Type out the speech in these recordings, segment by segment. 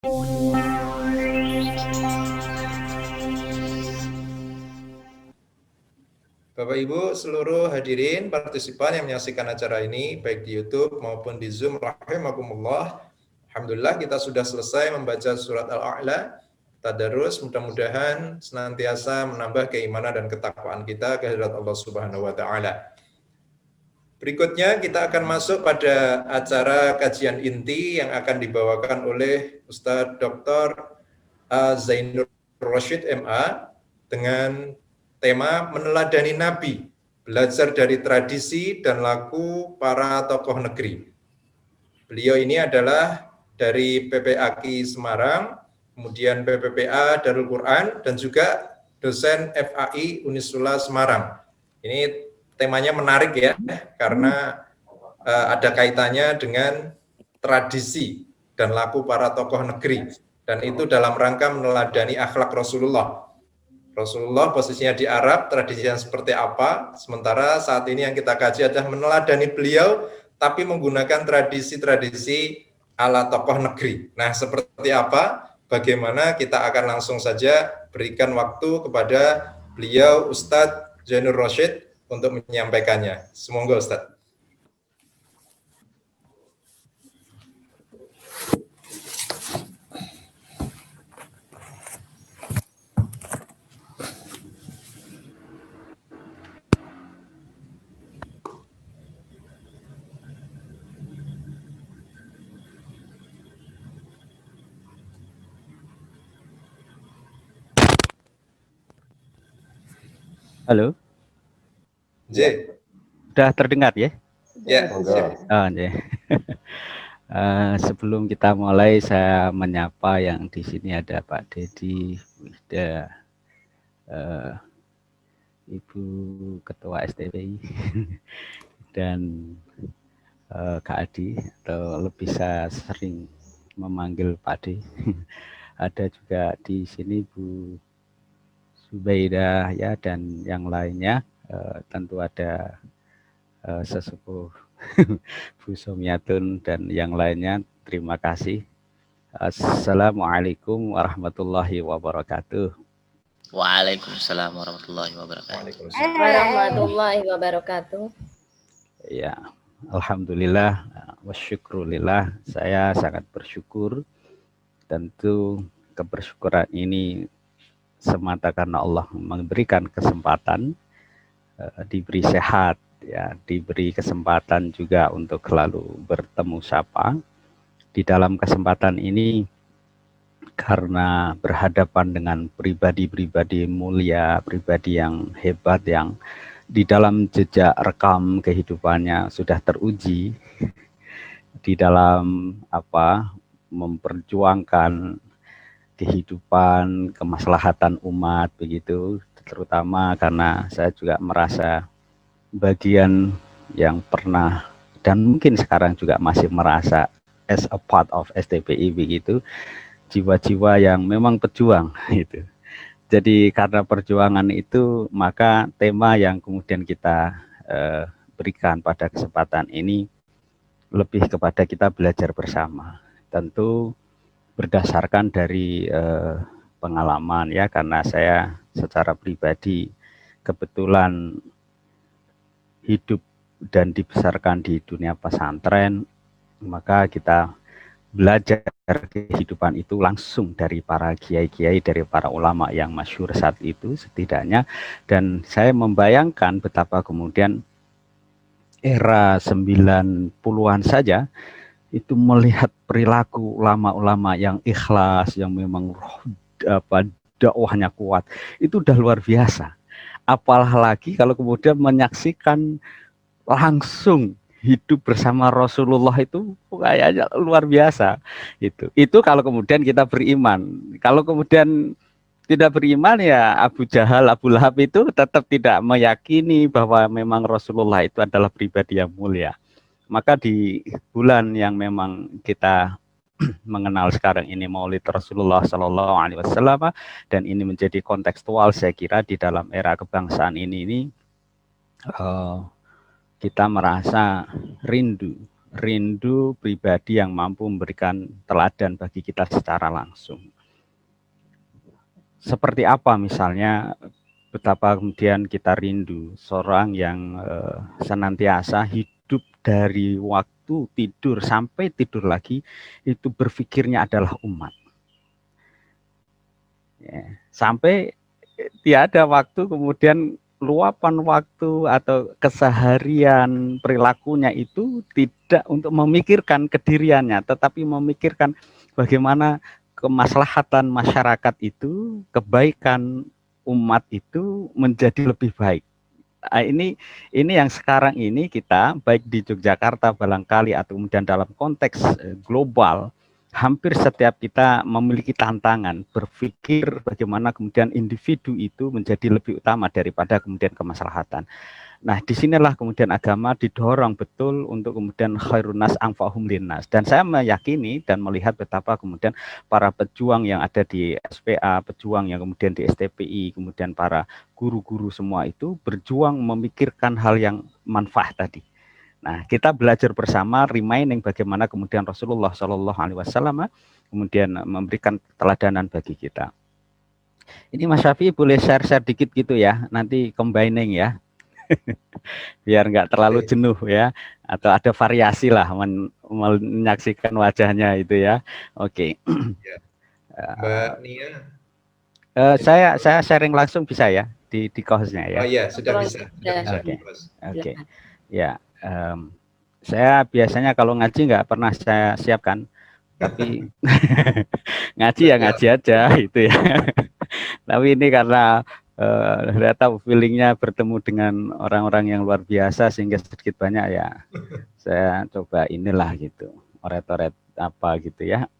Bapak Ibu seluruh hadirin partisipan yang menyaksikan acara ini baik di YouTube maupun di Zoom, rahimakumullah. Alhamdulillah kita sudah selesai membaca surat Al-A'la. Tadarus, mudah-mudahan senantiasa menambah keimanan dan ketakwaan kita kehadirat Allah Subhanahu wa taala. Berikutnya kita akan masuk pada acara kajian inti yang akan dibawakan oleh Ustadz Dr. Zainur Rosyid MA dengan tema meneladani Nabi, belajar dari tradisi dan laku para tokoh negeri. Beliau ini adalah dari PPAKI Semarang, kemudian PPPA Darul Quran, dan juga dosen FAI Unisula Semarang. Ini temanya menarik ya, karena ada kaitannya dengan tradisi dan laku para tokoh negeri. Dan itu dalam rangka meneladani akhlak Rasulullah. Rasulullah posisinya di Arab, tradisinya seperti apa, sementara saat ini yang kita kaji adalah meneladani beliau, tapi menggunakan tradisi-tradisi ala tokoh negeri. Nah, seperti apa? Bagaimana kita akan langsung saja berikan waktu kepada beliau Ustadz Zainur Rosyid untuk menyampaikannya. Semoga Ustadz. Halo. J. Sudah terdengar ya? Ya. Oh, ya. Sebelum kita mulai, saya menyapa yang di sini ada Pak Dedi, Wida, Ibu Ketua STPI, dan Kak Adi, atau lebih saya sering memanggil Pak D. Ada juga di sini Bu Subaidah ya, dan yang lainnya. Tentu ada sesepuh Bu Somyatun dan yang lainnya. Terima kasih. Assalamualaikum warahmatullahi wabarakatuh. Waalaikumsalam warahmatullahi wabarakatuh. Warahmatullahi wabarakatuh. Ya, alhamdulillah wa syukrulillah, saya sangat bersyukur. Tentu kebersyukuran ini semata karena Allah memberikan kesempatan, diberi sehat, ya, diberi kesempatan juga untuk selalu bertemu sapa. Di dalam kesempatan ini, karena berhadapan dengan pribadi-pribadi mulia, pribadi yang hebat, yang di dalam jejak rekam kehidupannya sudah teruji di dalam memperjuangkan kehidupan, kemaslahatan umat begitu, terutama karena saya juga merasa bagian yang pernah dan mungkin sekarang juga masih merasa as a part of STPI begitu, jiwa-jiwa yang memang pejuang gitu. Jadi karena perjuangan itu, maka tema yang kemudian kita berikan pada kesempatan ini lebih kepada kita belajar bersama. Tentu berdasarkan dari pengalaman ya, karena saya secara pribadi kebetulan hidup dan dibesarkan di dunia pesantren, maka kita belajar kehidupan itu langsung dari para kiai-kiai, dari para ulama yang masyhur saat itu setidaknya. Dan saya membayangkan betapa kemudian era 90-an saja itu melihat perilaku ulama-ulama yang ikhlas, yang memang dakwahnya kuat, itu udah luar biasa. Apalagi kalau kemudian menyaksikan langsung hidup bersama Rasulullah, itu kayaknya luar biasa. Itu kalau kemudian kita beriman. Kalau kemudian tidak beriman, ya Abu Jahal, Abu Lahab itu tetap tidak meyakini bahwa memang Rasulullah itu adalah pribadi yang mulia. Maka di bulan yang memang kita mengenal sekarang ini, Maulid Rasulullah Sallallahu Alaihi Wasallam, dan ini menjadi kontekstual saya kira di dalam era kebangsaan ini kita merasa rindu rindu pribadi yang mampu memberikan teladan bagi kita secara langsung. Seperti apa misalnya, betapa kemudian kita rindu seorang yang senantiasa hidup dari waktu tidur sampai tidur lagi, itu berpikirnya adalah umat. Ya, sampai tiada waktu kemudian luapan waktu atau keseharian perilakunya itu tidak untuk memikirkan kediriannya, tetapi memikirkan bagaimana kemaslahatan masyarakat itu, kebaikan umat itu menjadi lebih baik. Nah, ini yang sekarang ini kita baik di Yogyakarta barangkali atau kemudian dalam konteks global, hampir setiap kita memiliki tantangan berpikir bagaimana kemudian individu itu menjadi lebih utama daripada kemudian kemaslahatan. Nah, disinilah kemudian agama didorong betul untuk kemudian khairun nas anfa'uhum linnas. Dan saya meyakini dan melihat betapa kemudian para pejuang yang ada di SPA, pejuang yang kemudian di STPI, kemudian para guru-guru semua itu berjuang memikirkan hal yang manfaat tadi. Nah, kita belajar bersama reminding bagaimana kemudian Rasulullah Shallallahu Alaihi Wasallam kemudian memberikan teladanan bagi kita. Ini Mas Syafi boleh share dikit gitu ya, nanti combining ya, biar nggak terlalu jenuh ya, atau ada variasi lah menyaksikan wajahnya itu ya. Oke. Mbak Nia. Saya sharing langsung bisa ya di hostnya ya. Oh iya, sudah bisa. Oke. Ya. Saya biasanya kalau ngaji nggak pernah saya siapkan, tapi ngaji ya ngaji aja itu ya. Tapi ini karena saya tahu feelingnya bertemu dengan orang-orang yang luar biasa sehingga sedikit banyak ya saya coba inilah gitu, oret-oret apa gitu ya.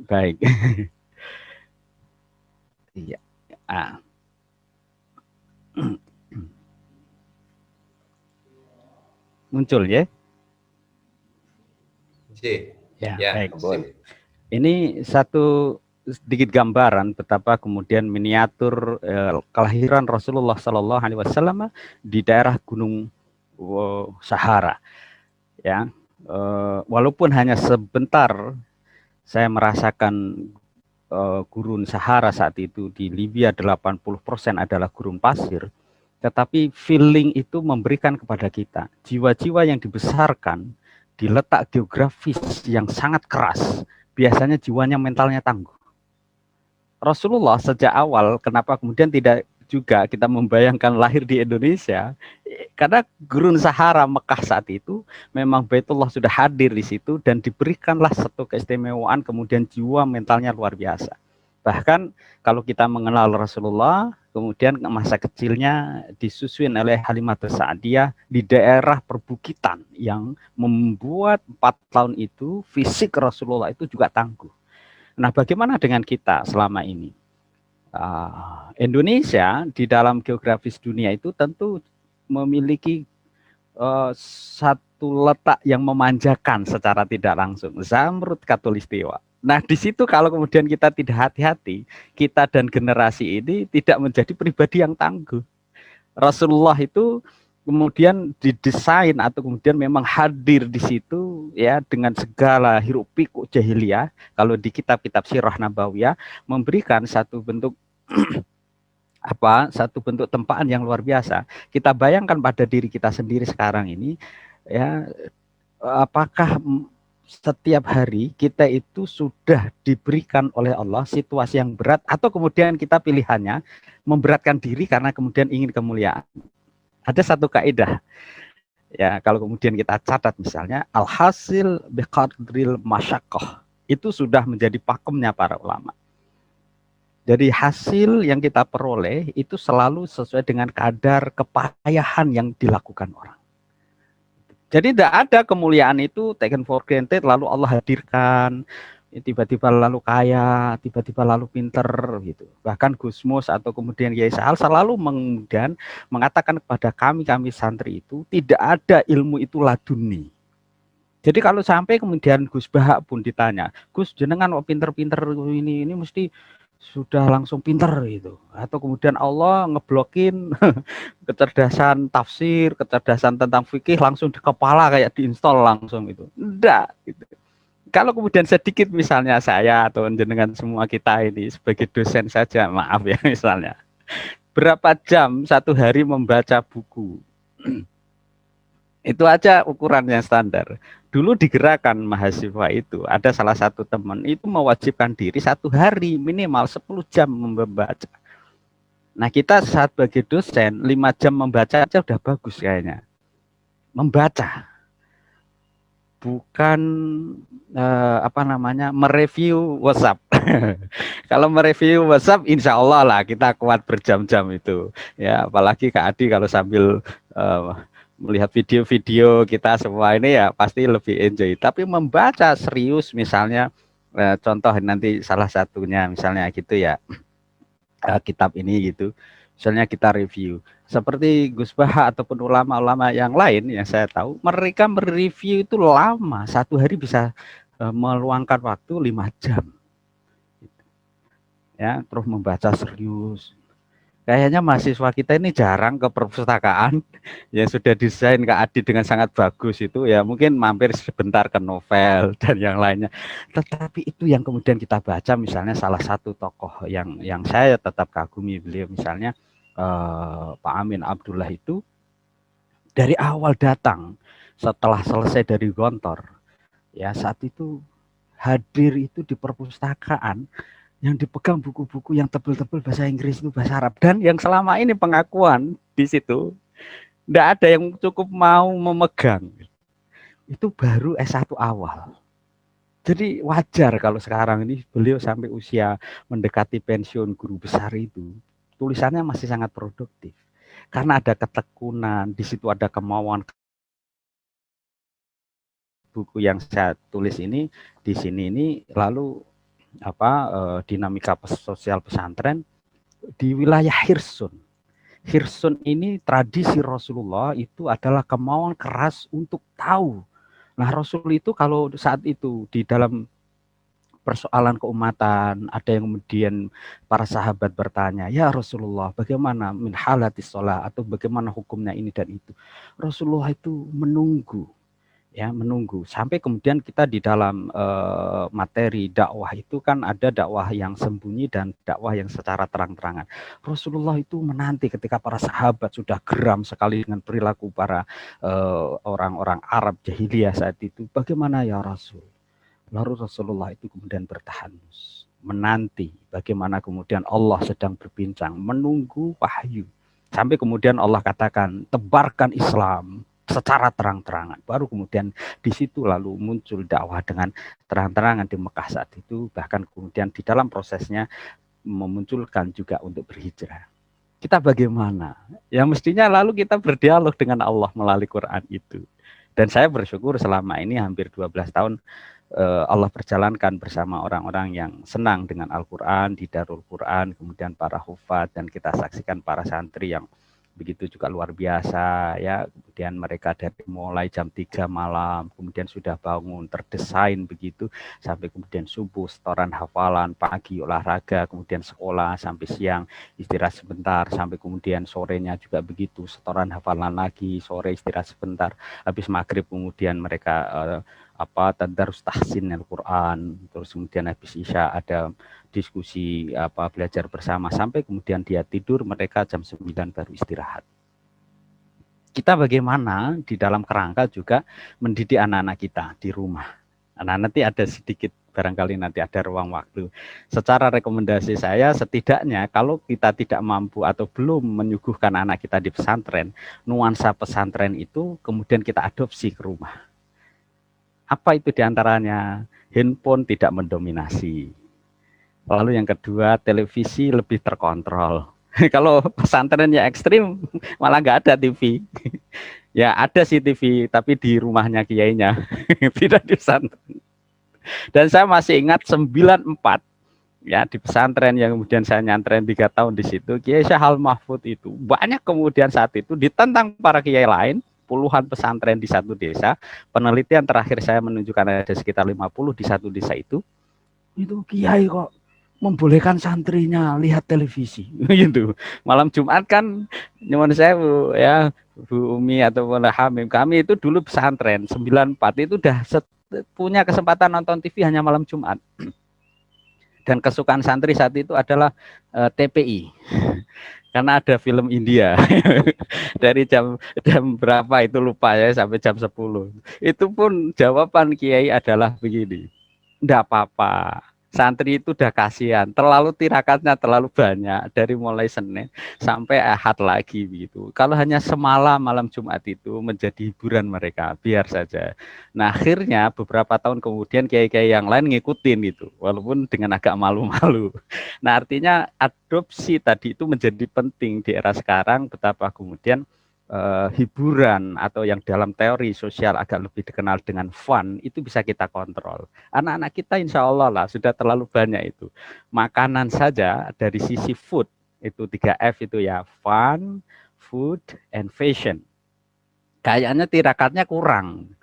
Baik. Iya. Muncul ya? Ya, baik. Ini satu sedikit gambaran betapa kemudian miniatur kelahiran Rasulullah Shallallahu Alaihi Wasallam di daerah Gunung Sahara. Ya, walaupun hanya sebentar saya merasakan gurun Sahara saat itu di Libya 80% adalah gurun pasir. Tetapi feeling itu memberikan kepada kita jiwa-jiwa yang dibesarkan di letak geografis yang sangat keras, biasanya jiwanya mentalnya tangguh. Rasulullah sejak awal kenapa kemudian tidak juga kita membayangkan lahir di Indonesia, karena gurun Sahara Mekah saat itu memang Baitullah sudah hadir di situ dan diberikanlah satu keistimewaan, kemudian jiwa mentalnya luar biasa. Bahkan kalau kita mengenal Rasulullah, kemudian masa kecilnya disusuin oleh Halimatus Sa'diyah di daerah perbukitan yang membuat 4 tahun itu fisik Rasulullah itu juga tangguh. Nah, bagaimana dengan kita selama ini? Indonesia di dalam geografis dunia itu tentu memiliki satu letak yang memanjakan secara tidak langsung, Zamrud Khatulistiwa. Nah, di situ kalau kemudian kita tidak hati-hati, kita dan generasi ini tidak menjadi pribadi yang tangguh. Rasulullah itu kemudian didesain atau kemudian memang hadir di situ ya dengan segala hiruk pikuk jahiliyah. Kalau di kitab-kitab sirah nabawiyah memberikan satu bentuk satu bentuk tempaan yang luar biasa. Kita bayangkan pada diri kita sendiri sekarang ini ya, apakah setiap hari kita itu sudah diberikan oleh Allah situasi yang berat, atau kemudian kita pilihannya memberatkan diri karena kemudian ingin kemuliaan. Ada satu kaidah ya, kalau kemudian kita catat misalnya al-hasil biqadril masyaqqah, itu sudah menjadi pakemnya para ulama. Jadi hasil yang kita peroleh itu selalu sesuai dengan kadar kepayahan yang dilakukan orang. Jadi tidak ada kemuliaan itu taken for granted lalu Allah hadirkan, tiba-tiba lalu kaya, tiba-tiba lalu pinter gitu. Bahkan Gusmus atau kemudian Kiai Sahal selalu kemudian mengatakan kepada kami santri itu tidak ada ilmu itu laduni. Jadi kalau sampai kemudian Gus Bahak pun ditanya, Gus jenengan kok pinter-pinter ini mesti sudah langsung pinter gitu, atau kemudian Allah ngeblokin kecerdasan tafsir, kecerdasan tentang fikih langsung di kepala kayak diinstal langsung itu. Enggak gitu. Kalau kemudian sedikit misalnya saya atau jenengan semua kita ini sebagai dosen saja, maaf ya misalnya, berapa jam satu hari membaca buku, itu aja ukuran yang standar. Dulu digerakkan mahasiswa itu, ada salah satu teman itu mewajibkan diri satu hari minimal 10 jam membaca. Nah kita saat sebagai dosen 5 jam membaca aja udah bagus kayaknya. Membaca, bukan mereview WhatsApp. Kalau mereview WhatsApp, insya Allah lah kita kuat berjam-jam itu. Ya, apalagi Kak Adi kalau sambil melihat video-video kita semua ini ya pasti lebih enjoy. Tapi membaca serius, misalnya contoh nanti salah satunya misalnya gitu ya, kitab ini gitu. Misalnya kita review, seperti Gus Baha ataupun ulama-ulama yang lain yang saya tahu, mereka mereview itu lama, satu hari bisa meluangkan waktu 5 jam, ya, terus membaca serius. Kayaknya mahasiswa kita ini jarang ke perpustakaan yang sudah desain Kak Adi dengan sangat bagus itu, ya mungkin mampir sebentar ke novel dan yang lainnya. Tetapi itu yang kemudian kita baca, misalnya salah satu tokoh yang saya tetap kagumi beliau, misalnya Pak Amin Abdullah itu dari awal datang setelah selesai dari Gontor, ya saat itu hadir itu di perpustakaan yang dipegang buku-buku yang tebel-tebel bahasa Inggris itu bahasa Arab, dan yang selama ini pengakuan di situ tidak ada yang cukup mau memegang, itu baru S1 awal. Jadi wajar kalau sekarang ini beliau sampai usia mendekati pensiun guru besar itu tulisannya masih sangat produktif, karena ada ketekunan di situ, ada kemauan. Buku yang saya tulis ini di sini ini lalu dinamika sosial pesantren di wilayah Hirsun. Hirsun ini tradisi Rasulullah itu adalah kemauan keras untuk tahu. Nah, Rasul itu kalau saat itu di dalam persoalan keumatan, ada yang kemudian para sahabat bertanya, ya Rasulullah, bagaimana min halatis sholat, atau bagaimana hukumnya ini dan itu. Rasulullah itu menunggu, ya menunggu sampai kemudian kita di dalam materi dakwah itu kan ada dakwah yang sembunyi dan dakwah yang secara terang-terangan. Rasulullah itu menanti ketika para sahabat sudah geram sekali dengan perilaku para orang-orang Arab jahiliyah saat itu. Bagaimana ya Rasul? Lalu Rasulullah itu kemudian bertahanus, menanti bagaimana kemudian Allah sedang berbincang, menunggu wahyu. Sampai kemudian Allah katakan, tebarkan Islam secara terang-terangan. Baru kemudian di situ lalu muncul dakwah dengan terang-terangan di Mekah saat itu. Bahkan kemudian di dalam prosesnya memunculkan juga untuk berhijrah. Kita bagaimana? Ya mestinya lalu kita berdialog dengan Allah melalui Quran itu. Dan saya bersyukur selama ini hampir 12 tahun Allah perjalankan bersama orang-orang yang senang dengan Al-Quran di Darul Quran, kemudian para hufad, dan kita saksikan para santri yang begitu juga luar biasa, ya. Kemudian mereka dari mulai jam 3 malam, kemudian sudah bangun terdesain begitu sampai kemudian subuh setoran hafalan, pagi olahraga, kemudian sekolah sampai siang istirahat sebentar, sampai kemudian sorenya juga begitu setoran hafalan lagi, sore istirahat sebentar, habis maghrib kemudian mereka tadarus tahsin Al-Quran, terus kemudian habis isya ada diskusi belajar bersama sampai kemudian dia tidur, mereka jam 9 baru istirahat. Kita bagaimana di dalam kerangka juga mendidik anak-anak kita di rumah. Nah, nanti ada sedikit barangkali nanti ada ruang waktu. Secara rekomendasi saya setidaknya kalau kita tidak mampu atau belum menyuguhkan anak kita di pesantren, nuansa pesantren itu kemudian kita adopsi ke rumah. Apa itu diantaranya? Handphone tidak mendominasi. Lalu yang kedua, televisi lebih terkontrol. Kalau pesantrennya ekstrim, malah nggak ada TV. Ya ada sih TV, tapi di rumahnya kiainya, tidak di pesantren. Dan saya masih ingat 94, ya di pesantren yang kemudian saya nyantren 3 tahun di situ, Kiai Syahal Mahfud itu banyak kemudian saat itu ditentang para kiai lain. Puluhan pesantren di satu desa, penelitian terakhir saya menunjukkan ada sekitar 50 di satu desa itu kiai kok membolehkan santrinya lihat televisi gitu. Malam Jumat kan nyuwun sewu ya Bu Umi ataupun Hamim, kami itu dulu pesantren 94 itu udah punya kesempatan nonton TV hanya malam Jumat. Dan kesukaan santri saat itu adalah TPI. Karena ada film India dari jam berapa itu lupa ya sampai jam 10. Itu pun jawaban Kiai adalah begini. Enggak apa-apa. Santri itu udah kasihan, terlalu tirakatnya terlalu banyak dari mulai Senin sampai Ahad lagi begitu. Kalau hanya semalam malam Jumat itu menjadi hiburan mereka, biar saja. Nah, akhirnya beberapa tahun kemudian kiai-kiai yang lain ngikutin itu, walaupun dengan agak malu-malu. Nah, artinya adopsi tadi itu menjadi penting di era sekarang, betapa kemudian hiburan atau yang dalam teori sosial agak lebih dikenal dengan fun itu bisa kita kontrol. Anak-anak kita insya Allah lah sudah terlalu banyak itu. Makanan saja dari sisi food itu 3F itu ya, fun, food, and fashion. Kayaknya tirakatnya kurang.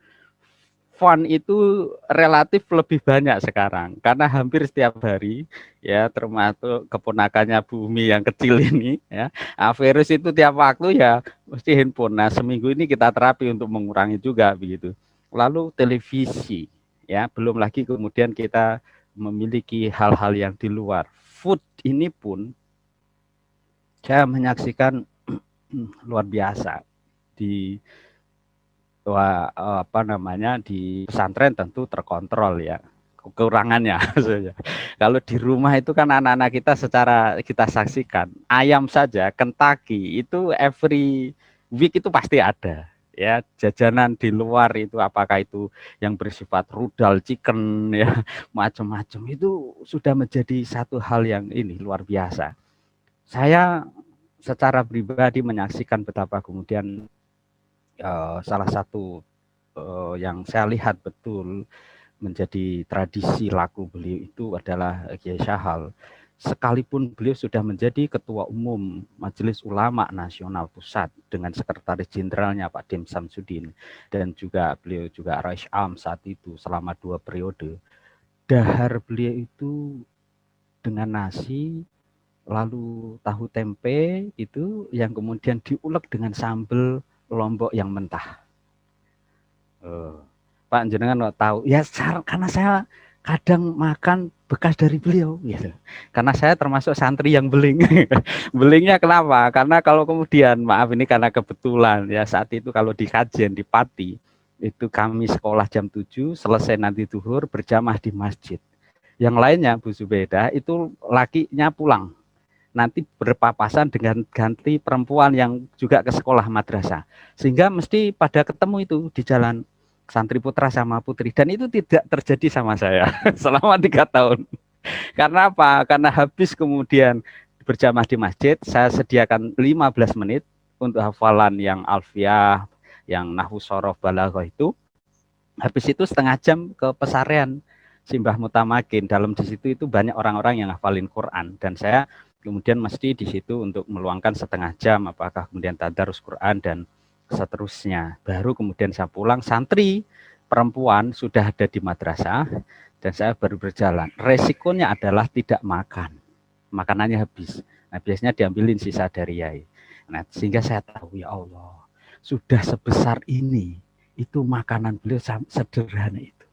Fun itu relatif lebih banyak sekarang karena hampir setiap hari ya, termasuk keponakannya Bumi yang kecil ini ya, virus itu tiap waktu ya mesti handphone. Nah, seminggu ini kita terapi untuk mengurangi juga begitu. Lalu televisi ya, belum lagi kemudian kita memiliki hal-hal yang di luar. Food ini pun saya menyaksikan luar biasa di di pesantren tentu terkontrol ya kekurangannya. Kalau di rumah itu kan anak-anak kita secara kita saksikan ayam saja Kentucky itu every week itu pasti ada ya, jajanan di luar itu apakah itu yang bersifat rudal chicken ya macam-macam itu sudah menjadi satu hal yang ini luar biasa. Saya secara pribadi menyaksikan betapa kemudian salah satu yang saya lihat betul menjadi tradisi laku beliau itu adalah Kiai Syahal. Sekalipun beliau sudah menjadi Ketua Umum Majelis Ulama Nasional Pusat dengan Sekretaris Jenderalnya Pak Dim Samsudin, dan juga beliau juga Rais Am saat itu selama 2 periode. Dahar beliau itu dengan nasi, lalu tahu tempe itu yang kemudian diulek dengan sambal lombok yang mentah. Pak jenengan nggak tahu ya, karena saya kadang makan bekas dari beliau gitu. Karena saya termasuk santri yang beling. Belingnya kenapa? Karena kalau kemudian maaf ini karena kebetulan ya, saat itu kalau di kajian di Pati itu kami sekolah jam 7, selesai nanti zuhur berjamaah di masjid. Yang lainnya Bu Zubaidah itu lakinya pulang, nanti berpapasan dengan ganti perempuan yang juga ke sekolah madrasah, sehingga mesti pada ketemu itu di jalan santri putra sama putri, dan itu tidak terjadi sama saya selama 3 tahun. Karena apa? Karena habis kemudian berjamaah di masjid, saya sediakan 15 menit untuk hafalan yang alfiah, yang nahwu sorof balaghah itu. Habis itu setengah jam ke pesarean Simbah Mutamakin. Dalam di situ itu banyak orang-orang yang hafalin Quran, dan saya kemudian mesti di situ untuk meluangkan setengah jam, apakah kemudian tadarus Quran dan seterusnya. Baru kemudian saya pulang, santri perempuan sudah ada di madrasah, dan saya baru berjalan. Resikonya adalah tidak makan, makanannya habis. Nah, biasanya diambilin sisa dari yai. Nah, sehingga saya tahu ya Allah, sudah sebesar ini, itu makanan beliau sederhana itu.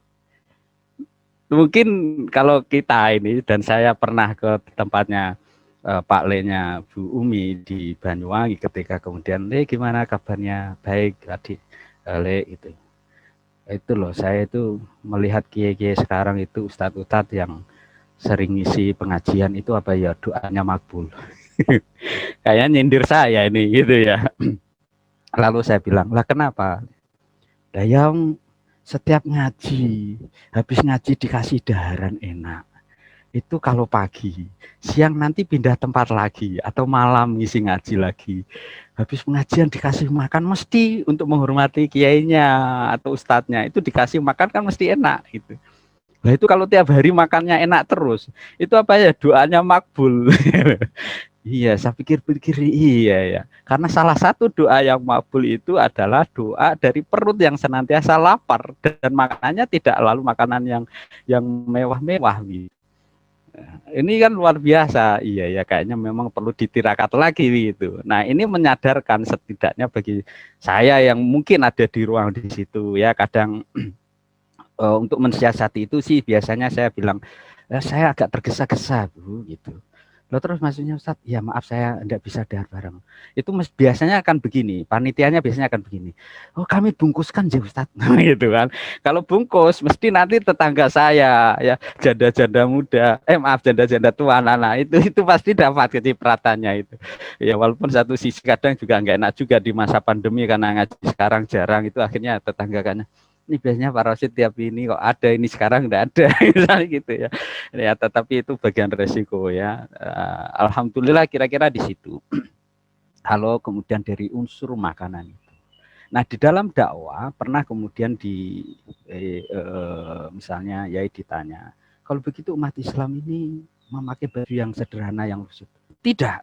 Mungkin kalau kita ini, dan saya pernah ke tempatnya Pak Le-nya Bu Umi di Banyuwangi ketika kemudian gimana kabarnya, baik tadi Le itu loh, saya itu melihat kiai-kiai sekarang itu ustadz-ustadz yang sering ngisi pengajian itu apa ya, doanya makbul. Kayak nyindir saya ini gitu ya. Lalu saya bilang, lah kenapa? Lah yang setiap ngaji, habis ngaji dikasih daharan enak. Itu kalau pagi, siang nanti pindah tempat lagi, atau malam ngisi ngaji lagi. Habis pengajian dikasih makan, mesti untuk menghormati kiainya atau ustadznya, itu dikasih makan kan mesti enak gitu. Nah itu kalau tiap hari makannya enak terus, itu apa ya, doanya makbul. Iya, saya pikir-pikir iya ya. Karena salah satu doa yang makbul itu adalah doa dari perut yang senantiasa lapar, dan makanannya tidak lalu makanan yang mewah-mewah gitu. Ini kan luar biasa, iya ya, kayaknya memang perlu ditirakat lagi gitu. Nah ini menyadarkan setidaknya bagi saya yang mungkin ada di ruang di situ ya, kadang untuk mensiasati itu sih biasanya saya bilang, saya agak tergesa-gesa Bu gitu. Loh terus maksudnya Ustadz, ya maaf saya enggak bisa dahar bareng. Itu biasanya akan begini, panitianya biasanya akan begini. Oh kami bungkuskan ya Ustadz, gitu kan. Kalau bungkus mesti nanti tetangga saya ya janda-janda muda, maaf janda-janda tua, anak itu pasti dapat kecipratannya itu. Ya walaupun satu sisi kadang juga enggak enak juga di masa pandemi karena ngaji sekarang jarang itu akhirnya tetangga kan. Ini biasanya Pak Rosid tiap ini kok ada, ini sekarang enggak ada, misalnya gitu ya. Ya, tetapi itu bagian resiko ya. Alhamdulillah kira-kira di situ. Kalau kemudian dari unsur makanan itu. Nah, di dalam dakwah pernah kemudian misalnya Yai ditanya, kalau begitu umat Islam ini memakai baju yang sederhana yang lusuh. Tidak.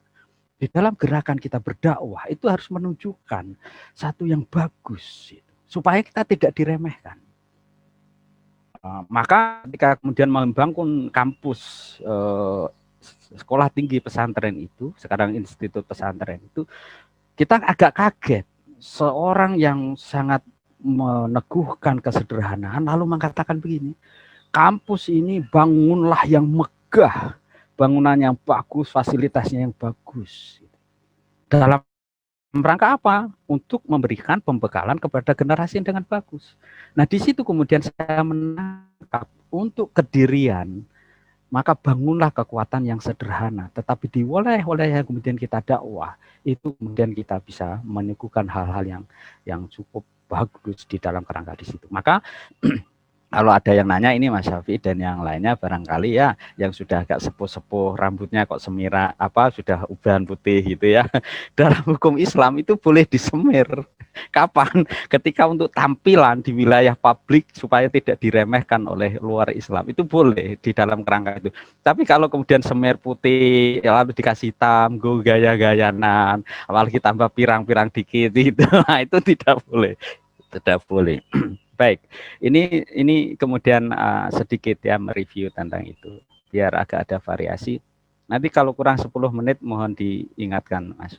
Di dalam gerakan kita berdakwah itu harus menunjukkan satu yang bagus supaya kita tidak diremehkan. Maka ketika kemudian membangun kampus sekolah tinggi pesantren itu, sekarang institut pesantren itu, kita agak kaget. Seorang yang sangat meneguhkan kesederhanaan lalu mengatakan begini, kampus ini bangunlah yang megah, bangunan yang bagus, fasilitasnya yang bagus. Dalam rangka apa? Untuk memberikan pembekalan kepada generasi yang dengan bagus. Nah, di situ kemudian saya menangkap untuk kedirian, maka bangunlah kekuatan yang sederhana. Tetapi di wilayah yang kemudian kita dakwah, itu kemudian kita bisa meneguhkan hal-hal yang cukup bagus di dalam kerangka di situ. Maka kalau ada yang nanya ini Mas Syafi'i dan yang lainnya barangkali ya yang sudah agak sepuh-sepuh rambutnya kok semira sudah ubahan putih gitu ya. Dalam hukum Islam itu boleh disemir. Kapan? Ketika untuk tampilan di wilayah publik supaya tidak diremehkan oleh luar Islam itu boleh di dalam kerangka itu. Tapi kalau kemudian semir putih lalu dikasih hitam, gaya-gayanan, apalagi tambah pirang-pirang dikit gitu, nah itu tidak boleh. Tidak boleh. Baik, ini kemudian sedikit ya mereview tentang itu, biar agak ada variasi. Nanti kalau kurang 10 menit mohon diingatkan Mas.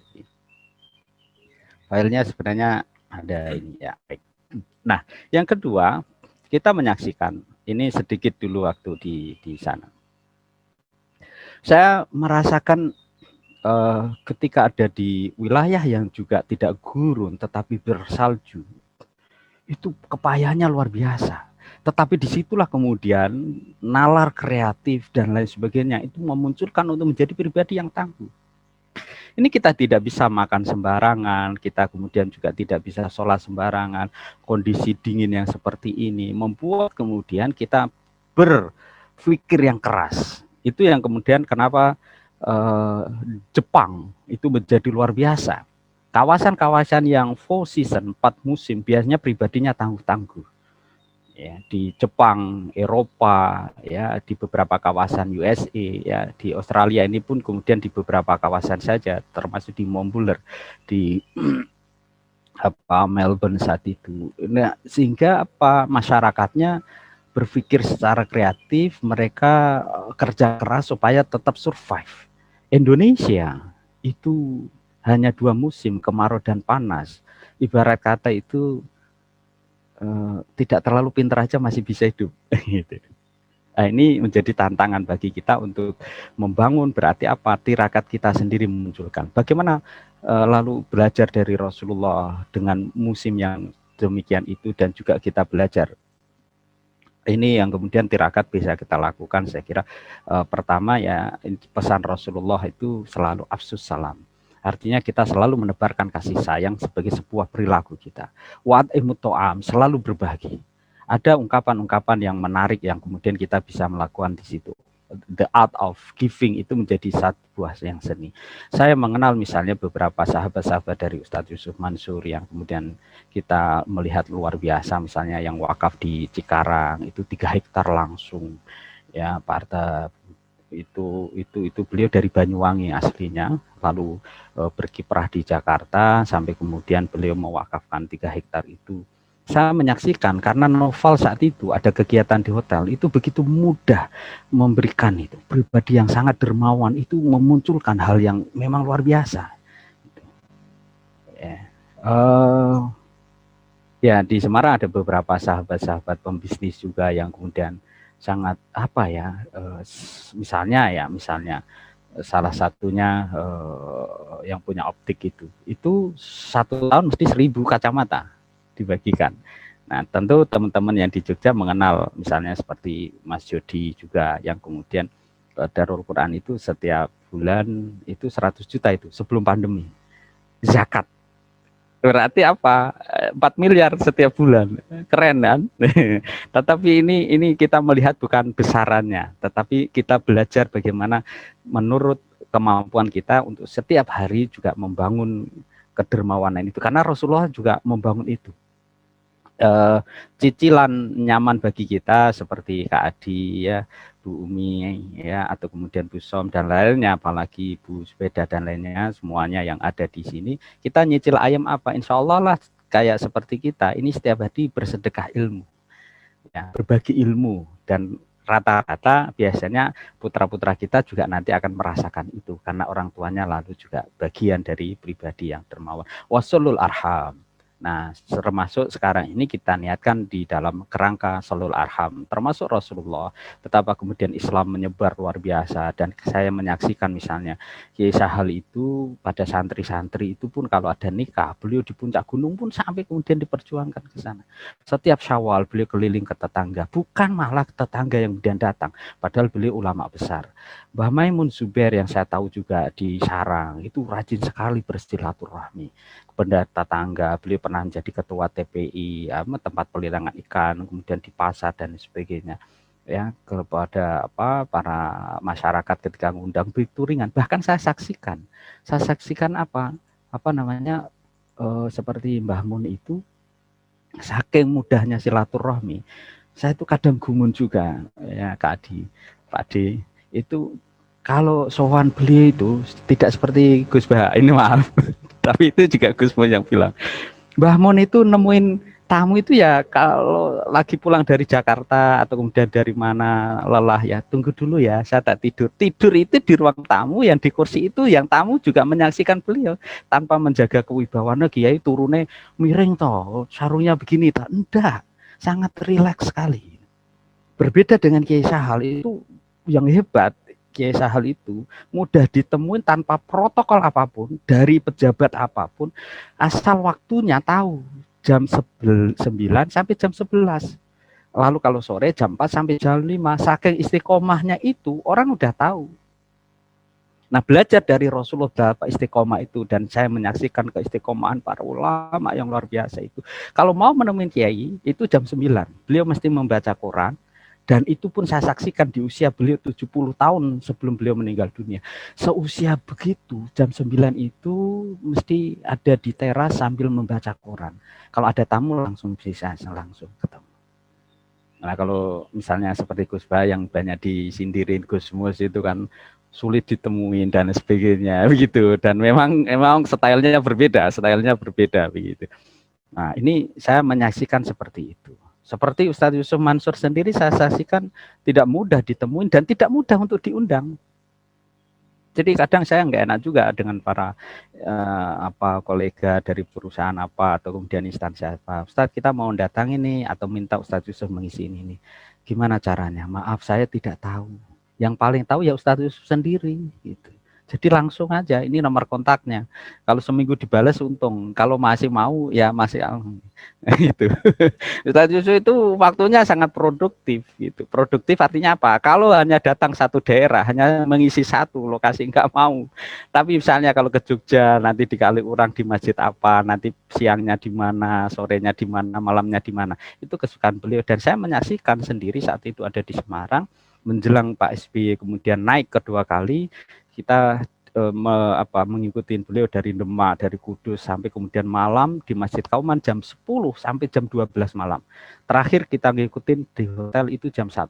Filenya sebenarnya ada ini ya. Baik. Nah, yang kedua kita menyaksikan ini sedikit dulu waktu di sana. Saya merasakan ketika ada di wilayah yang juga tidak gurun tetapi bersalju. Itu kepayanya luar biasa. Tetapi disitulah kemudian nalar kreatif dan lain sebagainya itu memunculkan untuk menjadi pribadi yang tangguh. Ini kita tidak bisa makan sembarangan, kita kemudian juga tidak bisa sholat sembarangan. Kondisi dingin yang seperti ini membuat kemudian kita berpikir yang keras. Itu yang kemudian kenapa Jepang itu menjadi luar biasa. Kawasan-kawasan yang 4 season, 4 musim, biasanya pribadinya tangguh-tangguh. Ya, di Jepang, Eropa, ya, di beberapa kawasan USA, ya, di Australia ini pun kemudian di beberapa kawasan saja, termasuk di Mombuler, di Melbourne saat itu. Nah, sehingga masyarakatnya berpikir secara kreatif, mereka kerja keras supaya tetap survive. Indonesia itu hanya 2 musim, kemarau dan panas. Ibarat kata itu tidak terlalu pintar aja masih bisa hidup. Nah, ini menjadi tantangan bagi kita untuk membangun, berarti apa? Tirakat kita sendiri memunculkan. Bagaimana lalu belajar dari Rasulullah dengan musim yang demikian itu dan juga kita belajar. Ini yang kemudian tirakat bisa kita lakukan. Saya kira pertama ya pesan Rasulullah itu selalu afsus salam. Artinya kita selalu menebarkan kasih sayang sebagai sebuah perilaku kita. Wa'at'imut ta'am, selalu berbagi. Ada ungkapan-ungkapan yang menarik yang kemudian kita bisa melakukan di situ. The art of giving itu menjadi sebuah yang seni. Saya mengenal misalnya beberapa sahabat-sahabat dari Ustadz Yusuf Mansur yang kemudian kita melihat luar biasa, misalnya yang wakaf di Cikarang itu 3 hektar langsung. Ya, Parta itu beliau dari Banyuwangi aslinya, lalu berkiprah di Jakarta sampai kemudian beliau mewakafkan 3 hektar itu saya menyaksikan karena Noval saat itu ada kegiatan di hotel itu begitu mudah memberikan itu pribadi yang sangat dermawan itu memunculkan hal yang memang luar biasa. Ya, ya di Semarang ada beberapa sahabat-sahabat pembisnis juga yang kemudian sangat apa ya, misalnya salah satunya yang punya optik itu 1 tahun mesti 1.000 kacamata dibagikan. Nah tentu teman-teman yang di Jogja mengenal misalnya seperti Mas Jody juga yang kemudian Darul Quran itu setiap bulan itu 100 juta itu sebelum pandemi zakat. Berarti apa? 4 miliar setiap bulan. Keren kan? Tetapi ini kita melihat bukan besarannya, tetapi kita belajar bagaimana menurut kemampuan kita untuk setiap hari juga membangun kedermawanan itu. Karena Rasulullah juga membangun itu. Cicilan nyaman bagi kita seperti Kak Adi ya, Bu Umi ya, atau kemudian Bu Som dan lainnya, apalagi Bu Sepeda dan lainnya, semuanya yang ada di sini, kita nyicil ayam apa? Insya Allah lah kayak seperti kita ini setiap hari bersedekah ilmu, ya, berbagi ilmu, dan rata-rata biasanya putra-putra kita juga nanti akan merasakan itu karena orang tuanya lalu juga bagian dari pribadi yang dermawan. Wasulul arham. Nah, termasuk sekarang ini kita niatkan di dalam kerangka Salul Arham, termasuk Rasulullah, betapa kemudian Islam menyebar luar biasa, dan saya menyaksikan misalnya Kiai Sahal itu pada santri-santri itu pun kalau ada nikah, beliau di puncak gunung pun sampai kemudian diperjuangkan ke sana. Setiap Syawal beliau keliling ke tetangga, bukan malah tetangga yang kemudian datang, padahal beliau ulama besar. Mbah Maimun Zubair yang saya tahu juga di Sarang itu rajin sekali bersilaturahmi kepada tetangga. Beliau pernah menjadi ketua TPI ya, tempat pelelangan ikan, kemudian di pasar dan sebagainya ya, kepada para masyarakat ketika mengundang begitu ringan. Bahkan saya saksikan seperti Mbah Mun itu saking mudahnya silaturahmi, saya itu kadang gumun juga ya Kak Adi, Pak Ade itu kalau sowan beliau itu tidak seperti Gus Bah, ini maaf tapi itu juga Gus Mun yang bilang Mbah Mun itu nemuin tamu itu ya kalau lagi pulang dari Jakarta atau kemudian dari mana lelah ya, tunggu dulu ya saya tak tidur itu di ruang tamu, yang di kursi itu yang tamu juga menyaksikan beliau tanpa menjaga kewibawaan. Kiai turunnya miring toh sarungnya begini tak, enggak, sangat rileks sekali. Berbeda dengan Kiai Sahal itu yang hebat, Kiai Sahal itu mudah ditemuin tanpa protokol apapun dari pejabat apapun, asal waktunya tahu jam 9 sampai jam 11. Lalu kalau sore jam 4 sampai jam 5, saking istiqomahnya itu orang udah tahu. Nah, belajar dari Rasulullah Pak istiqomah itu, dan saya menyaksikan keistiqomahan para ulama yang luar biasa itu. Kalau mau menemuin kiai itu jam 9, beliau mesti membaca Quran. Dan itu pun saya saksikan di usia beliau 70 tahun sebelum beliau meninggal dunia. Seusia begitu, jam 9 itu mesti ada di teras sambil membaca Quran. Kalau ada tamu langsung bisa langsung ketemu. Nah kalau misalnya seperti Gus Bah yang banyak disindirin Gus Mus itu kan sulit ditemuin dan sebagainya begitu. Dan memang stylenya berbeda begitu. Nah ini saya menyaksikan seperti itu. Seperti Ustadz Yusuf Mansur sendiri saya saksikan tidak mudah ditemuin dan tidak mudah untuk diundang. Jadi kadang saya nggak enak juga dengan para kolega dari perusahaan apa atau kemudian instansi apa. Ustadz kita mau datang ini atau minta Ustadz Yusuf mengisi ini. Gimana caranya? Maaf saya tidak tahu. Yang paling tahu ya Ustadz Yusuf sendiri gitu. Jadi langsung aja, ini nomor kontaknya. Kalau seminggu dibalas untung, kalau masih mau ya masih gitu. Ustadz Yusuf itu waktunya sangat produktif gitu. Produktif artinya apa? Kalau hanya datang satu daerah, hanya mengisi satu lokasi nggak mau. Tapi misalnya kalau ke Jogja nanti dikali orang di masjid apa, nanti siangnya di mana, sorenya di mana, malamnya di mana. Itu kesukaan beliau dan saya menyaksikan sendiri saat itu ada di Semarang menjelang Pak SBY kemudian naik kedua kali. Kita mengikuti beliau dari Demak, dari Kudus sampai kemudian malam di Masjid Kauman jam 10 sampai jam 12 malam. Terakhir kita ngikutin di hotel itu jam 1.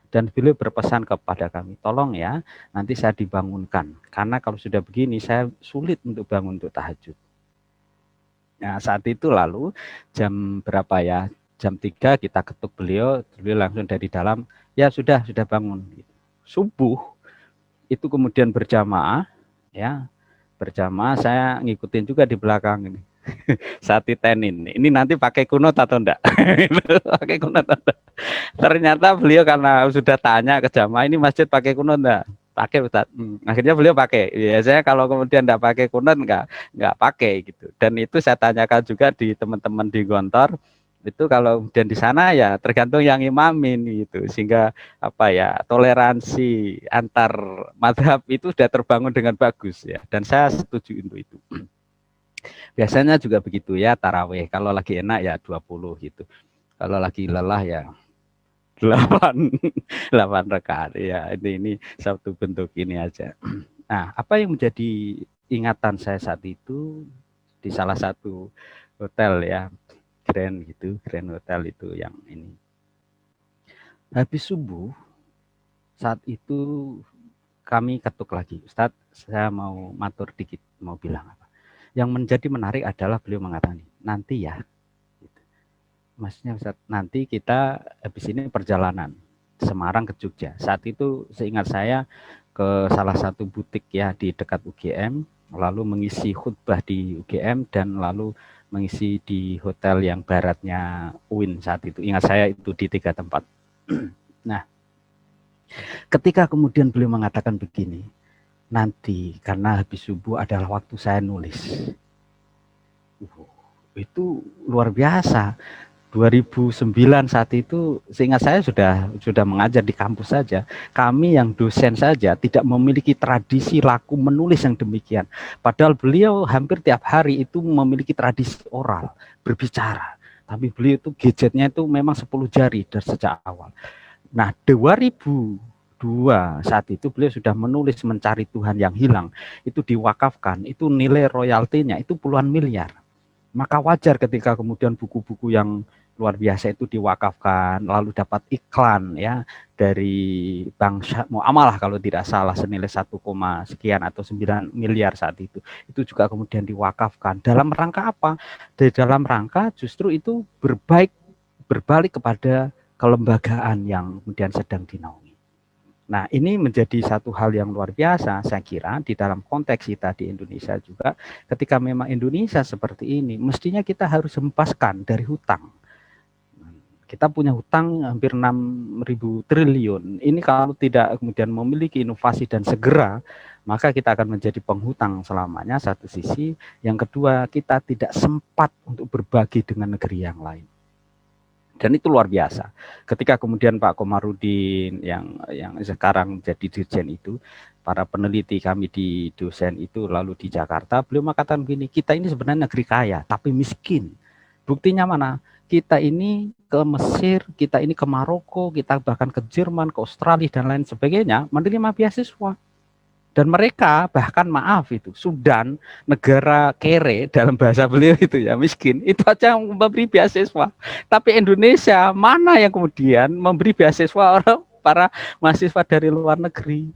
Dan beliau berpesan kepada kami, tolong ya, nanti saya dibangunkan. Karena kalau sudah begini, saya sulit untuk bangun untuk tahajud. Nah, saat itu lalu jam berapa ya? Jam 3 kita ketuk beliau langsung dari dalam, ya sudah bangun. Subuh itu kemudian berjamaah, ya berjamaah, saya ngikutin juga di belakang ini. Saat ditenin, ini nanti pakai kunut atau enggak? Pakai kunut atau enggak? Ternyata beliau karena sudah tanya ke jamaah, ini masjid pakai kunut enggak? Pakai Ustaz. Akhirnya beliau pakai. Biasanya kalau kemudian enggak pakai kunut enggak pakai gitu. Dan itu saya tanyakan juga di teman-teman di Gontor, itu kalau kemudian di sana ya tergantung yang imamin gitu, sehingga apa ya, toleransi antar madhab itu sudah terbangun dengan bagus ya, dan saya setuju untuk itu. Biasanya juga begitu ya, taraweh kalau lagi enak ya 20 gitu, kalau lagi lelah ya 8 rakaat ya. Ini satu bentuk ini aja. Nah, apa yang menjadi ingatan saya saat itu di salah satu hotel ya, Grand Hotel itu yang ini. Habis subuh saat itu kami ketuk lagi, Ustadz, saya mau matur dikit, mau bilang apa. Yang menjadi menarik adalah beliau mengatakan, nanti ya, maksudnya Ustadz, nanti kita habis ini perjalanan Semarang ke Jogja. Saat itu seingat saya ke salah satu butik ya di dekat UGM, lalu mengisi khutbah di UGM dan lalu mengisi di hotel yang baratnya UIN saat itu. Ingat saya itu di 3 tempat. Nah, ketika kemudian beliau mengatakan begini, nanti karena habis subuh adalah waktu saya nulis. Itu luar biasa. 2009 saat itu, seingat saya sudah mengajar di kampus saja. Kami yang dosen saja tidak memiliki tradisi laku menulis yang demikian. Padahal beliau hampir tiap hari itu memiliki tradisi oral, berbicara. Tapi beliau itu gadgetnya itu memang 10 jari dari sejak awal. Nah, 2002 saat itu beliau sudah menulis Mencari Tuhan yang Hilang. Itu diwakafkan, itu nilai royaltinya itu puluhan miliar. Maka wajar ketika kemudian buku-buku yang luar biasa itu diwakafkan, lalu dapat iklan ya dari Bank Muamalah kalau tidak salah senilai 1, sekian atau 9 miliar saat itu. Itu juga kemudian diwakafkan. Dalam rangka apa? Di dalam rangka justru itu berbalik kepada kelembagaan yang kemudian sedang dinaungi. Nah, ini menjadi satu hal yang luar biasa saya kira di dalam konteks kita di Indonesia juga. Ketika memang Indonesia seperti ini, mestinya kita harus hempaskan dari hutang. Kita punya hutang hampir 6.000 triliun. Ini kalau tidak kemudian memiliki inovasi dan segera, maka kita akan menjadi penghutang selamanya, satu sisi. Yang kedua, kita tidak sempat untuk berbagi dengan negeri yang lain. Dan itu luar biasa. Ketika kemudian Pak Komarudin yang sekarang jadi dirjen itu, para peneliti kami di dosen itu lalu di Jakarta, beliau mengatakan begini, kita ini sebenarnya negeri kaya, tapi miskin. Buktinya mana? Kita ini ke Mesir, kita ini ke Maroko, kita bahkan ke Jerman, ke Australia dan lain sebagainya, menerima beasiswa. Dan mereka bahkan maaf itu Sudan, negara kere dalam bahasa beliau itu ya, miskin, itu aja memberi beasiswa. Tapi Indonesia mana yang kemudian memberi beasiswa orang para mahasiswa dari luar negeri?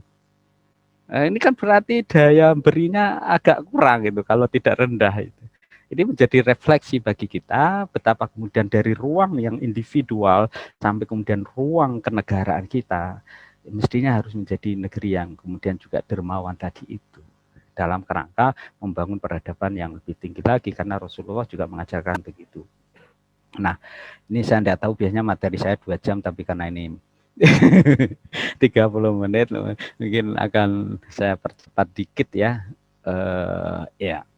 Nah, ini kan berarti daya berinya agak kurang gitu kalau tidak rendah itu. Ini menjadi refleksi bagi kita betapa kemudian dari ruang yang individual sampai kemudian ruang kenegaraan kita mestinya harus menjadi negeri yang kemudian juga dermawan tadi itu dalam kerangka membangun peradaban yang lebih tinggi lagi karena Rasulullah juga mengajarkan begitu. Nah, ini saya tidak tahu, biasanya materi saya 2 jam tapi karena ini 30 menit mungkin akan saya percepat dikit ya. Ya.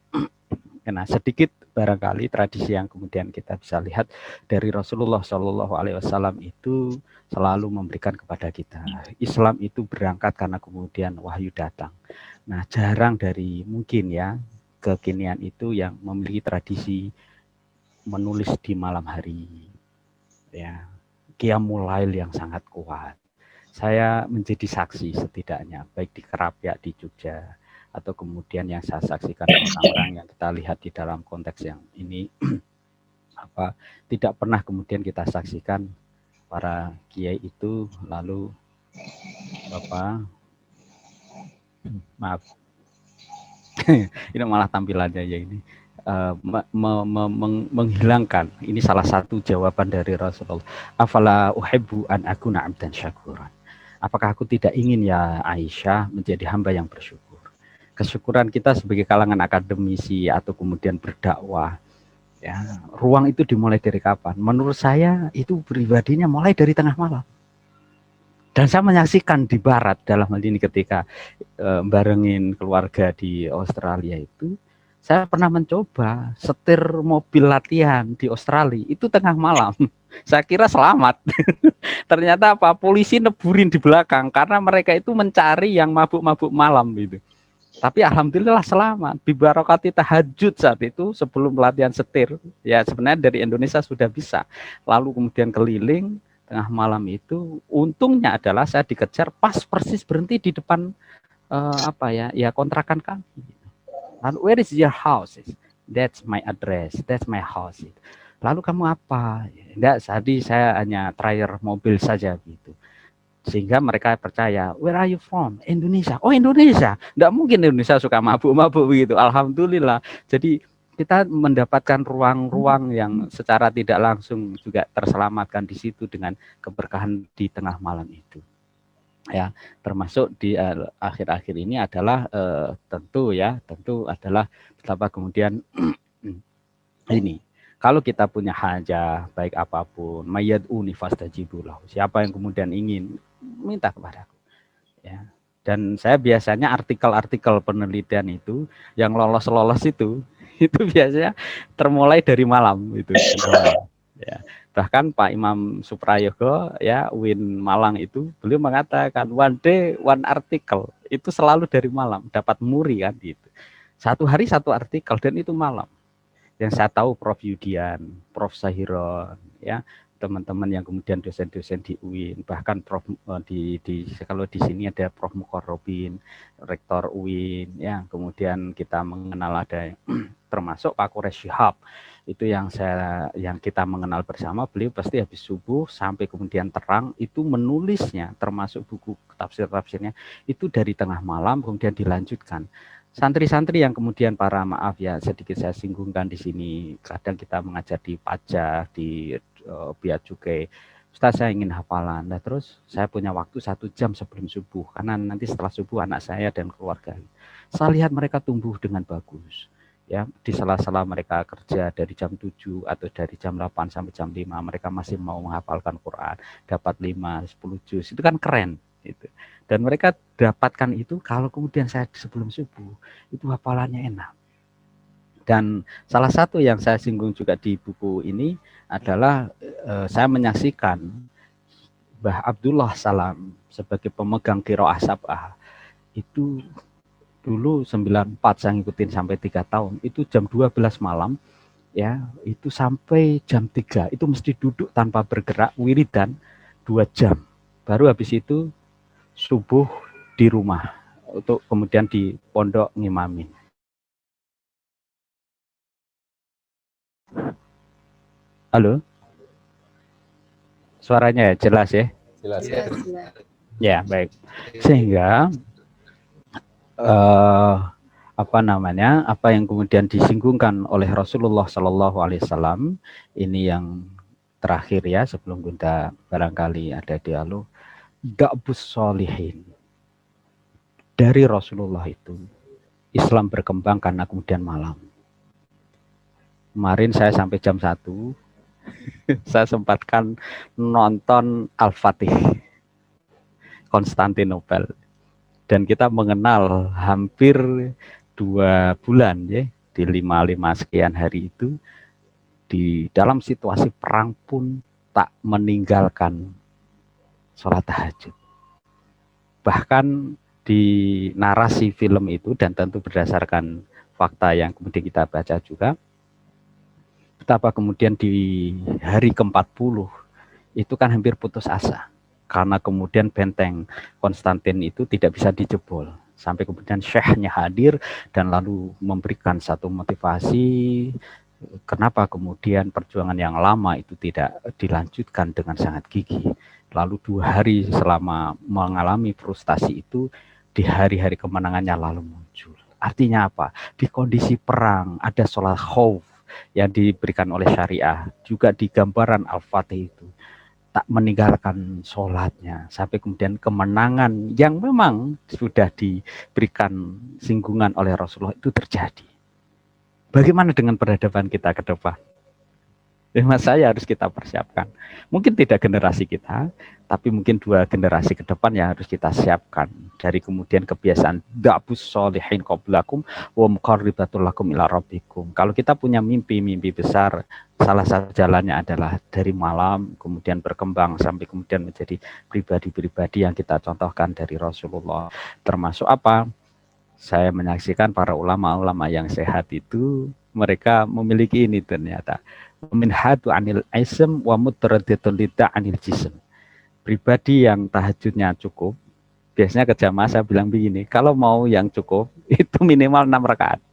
Nah, sedikit barangkali tradisi yang kemudian kita bisa lihat dari Rasulullah SAW itu selalu memberikan kepada kita. Islam itu berangkat karena kemudian wahyu datang. Nah, jarang dari mungkin ya kekinian itu yang memiliki tradisi menulis di malam hari. Ya, Qiyamul Lail yang sangat kuat. Saya menjadi saksi setidaknya baik di Kerapia di Jogja atau kemudian yang saya saksikan orang-orang yang kita lihat di dalam konteks yang ini tidak pernah kemudian kita saksikan para kiai itu lalu maaf ini malah tampilannya ya ini menghilangkan. Ini salah satu jawaban dari Rasulullah. Afala uhibbu an akuna abdan syakuran. Apakah aku tidak ingin ya Aisyah menjadi hamba yang bersyukur? Kesyukuran kita sebagai kalangan akademisi atau kemudian berdakwah, ya, ruang itu dimulai dari kapan? Menurut saya itu pribadinya mulai dari tengah malam. Dan saya menyaksikan di barat dalam hal ini ketika barengin keluarga di Australia itu, saya pernah mencoba setir mobil latihan di Australia itu tengah malam. Saya kira selamat. Ternyata apa? Polisi neburin di belakang karena mereka itu mencari yang mabuk-mabuk malam gitu. Tapi alhamdulillah selamat. Bibarokati tahajud saat itu sebelum latihan setir. Ya sebenarnya dari Indonesia sudah bisa. Lalu kemudian keliling tengah malam itu, untungnya adalah saya dikejar pas persis berhenti di depan kontrakan kami. Lalu where is your house? That's my address, that's my house. Lalu kamu apa? Enggak, tadi saya hanya trial mobil saja gitu. Sehingga mereka percaya, where are you from? Indonesia. Oh Indonesia, enggak mungkin Indonesia suka mabuk-mabuk begitu. Alhamdulillah. Jadi kita mendapatkan ruang-ruang yang secara tidak langsung juga terselamatkan di situ dengan keberkahan di tengah malam itu. Ya, termasuk di akhir-akhir ini adalah tentu adalah betapa kemudian ini. Kalau kita punya hajah baik apapun, mayad'uni fastajibulahu. Siapa yang kemudian ingin minta kepadaku. Ya. Dan saya biasanya artikel-artikel penelitian itu yang lolos-lolos itu biasanya termulai dari malam itu. Ya. Bahkan Pak Imam Suprayogo ya UIN Malang itu beliau mengatakan one day one article itu selalu dari malam, dapat muri kan gitu. Satu hari satu artikel dan itu malam. Yang saya tahu Prof Yudian, Prof Sahiron, ya teman-teman yang kemudian dosen-dosen di UIN, bahkan Prof kalau di sini ada Prof Mukorobin, Rektor UIN, ya kemudian kita mengenal ada termasuk Pak Quraish Shihab, itu yang kita mengenal bersama. Beliau pasti habis subuh sampai kemudian terang itu menulisnya, termasuk buku tafsir-tafsirnya itu dari tengah malam kemudian dilanjutkan. Santri-santri yang kemudian sedikit saya singgungkan di sini, kadang kita mengajar di pajak, di bea cukai. Ustaz saya ingin hafalan. Nah terus saya punya waktu 1 jam sebelum subuh karena nanti setelah subuh anak saya dan keluarga. Saya lihat mereka tumbuh dengan bagus. Ya, di sela-sela mereka kerja dari jam 7 atau dari jam 8 sampai jam 5 mereka masih mau menghafalkan Quran, dapat 5-10 juz. Itu kan keren gitu. Dan mereka dapatkan itu kalau kemudian saya sebelum subuh itu hafalannya enak. Dan salah satu yang saya singgung juga di buku ini adalah saya menyaksikan Mbah Abdullah Salam sebagai pemegang qiraah sab'ah itu dulu 94 saya ngikutin sampai 3 tahun itu jam 12 malam ya itu sampai jam 3 itu mesti duduk tanpa bergerak wiridan 2 jam baru habis itu subuh di rumah untuk kemudian di pondok ngimamin. Halo, suaranya jelas ya? Jelas. Ya baik. Sehingga apa yang kemudian disinggungkan oleh Rasulullah Shallallahu Alaihi Wasallam ini yang terakhir ya sebelum kita barangkali ada dialog. Da'bus sholihin dari Rasulullah itu Islam berkembang karena kemudian malam. Kemarin saya sampai jam 1 saya sempatkan nonton Al-Fatih Konstantinopel dan kita mengenal hampir 2 bulan ya di 5 sekian hari itu di dalam situasi perang pun tak meninggalkan sholat tahajud. Bahkan di narasi film itu dan tentu berdasarkan fakta yang kemudian kita baca juga, betapa kemudian di hari ke-40 itu kan hampir putus asa. Karena kemudian benteng Konstantin itu tidak bisa dijebol. Sampai kemudian syekhnya hadir dan lalu memberikan satu motivasi kenapa kemudian perjuangan yang lama itu tidak dilanjutkan dengan sangat gigih. Lalu 2 hari selama mengalami frustasi itu, di hari-hari kemenangannya lalu muncul. Artinya apa? Di kondisi perang ada sholat khauf yang diberikan oleh syariah. Juga di gambaran Al-Fatih itu tak meninggalkan sholatnya sampai kemudian kemenangan yang memang sudah diberikan singgungan oleh Rasulullah itu terjadi. Bagaimana dengan peradaban kita ke depan? Mas saya harus kita persiapkan. Mungkin tidak generasi kita, tapi mungkin 2 generasi ke depan yang harus kita siapkan. Dari kemudian kebiasaan da'bus sholihin qablakum wa muqarribatul lakum ila rabbikum. Kalau kita punya mimpi-mimpi besar, salah satu jalannya adalah dari malam kemudian berkembang sampai kemudian menjadi pribadi-pribadi yang kita contohkan dari Rasulullah. Termasuk apa? Saya menyaksikan para ulama-ulama yang sehat itu mereka memiliki ini ternyata. Minhatu anil ism wa mutraddatun lida anil jism. Pribadi yang tahajudnya cukup, biasanya ke jamaah saya bilang begini, kalau mau yang cukup itu minimal 6 rakaat.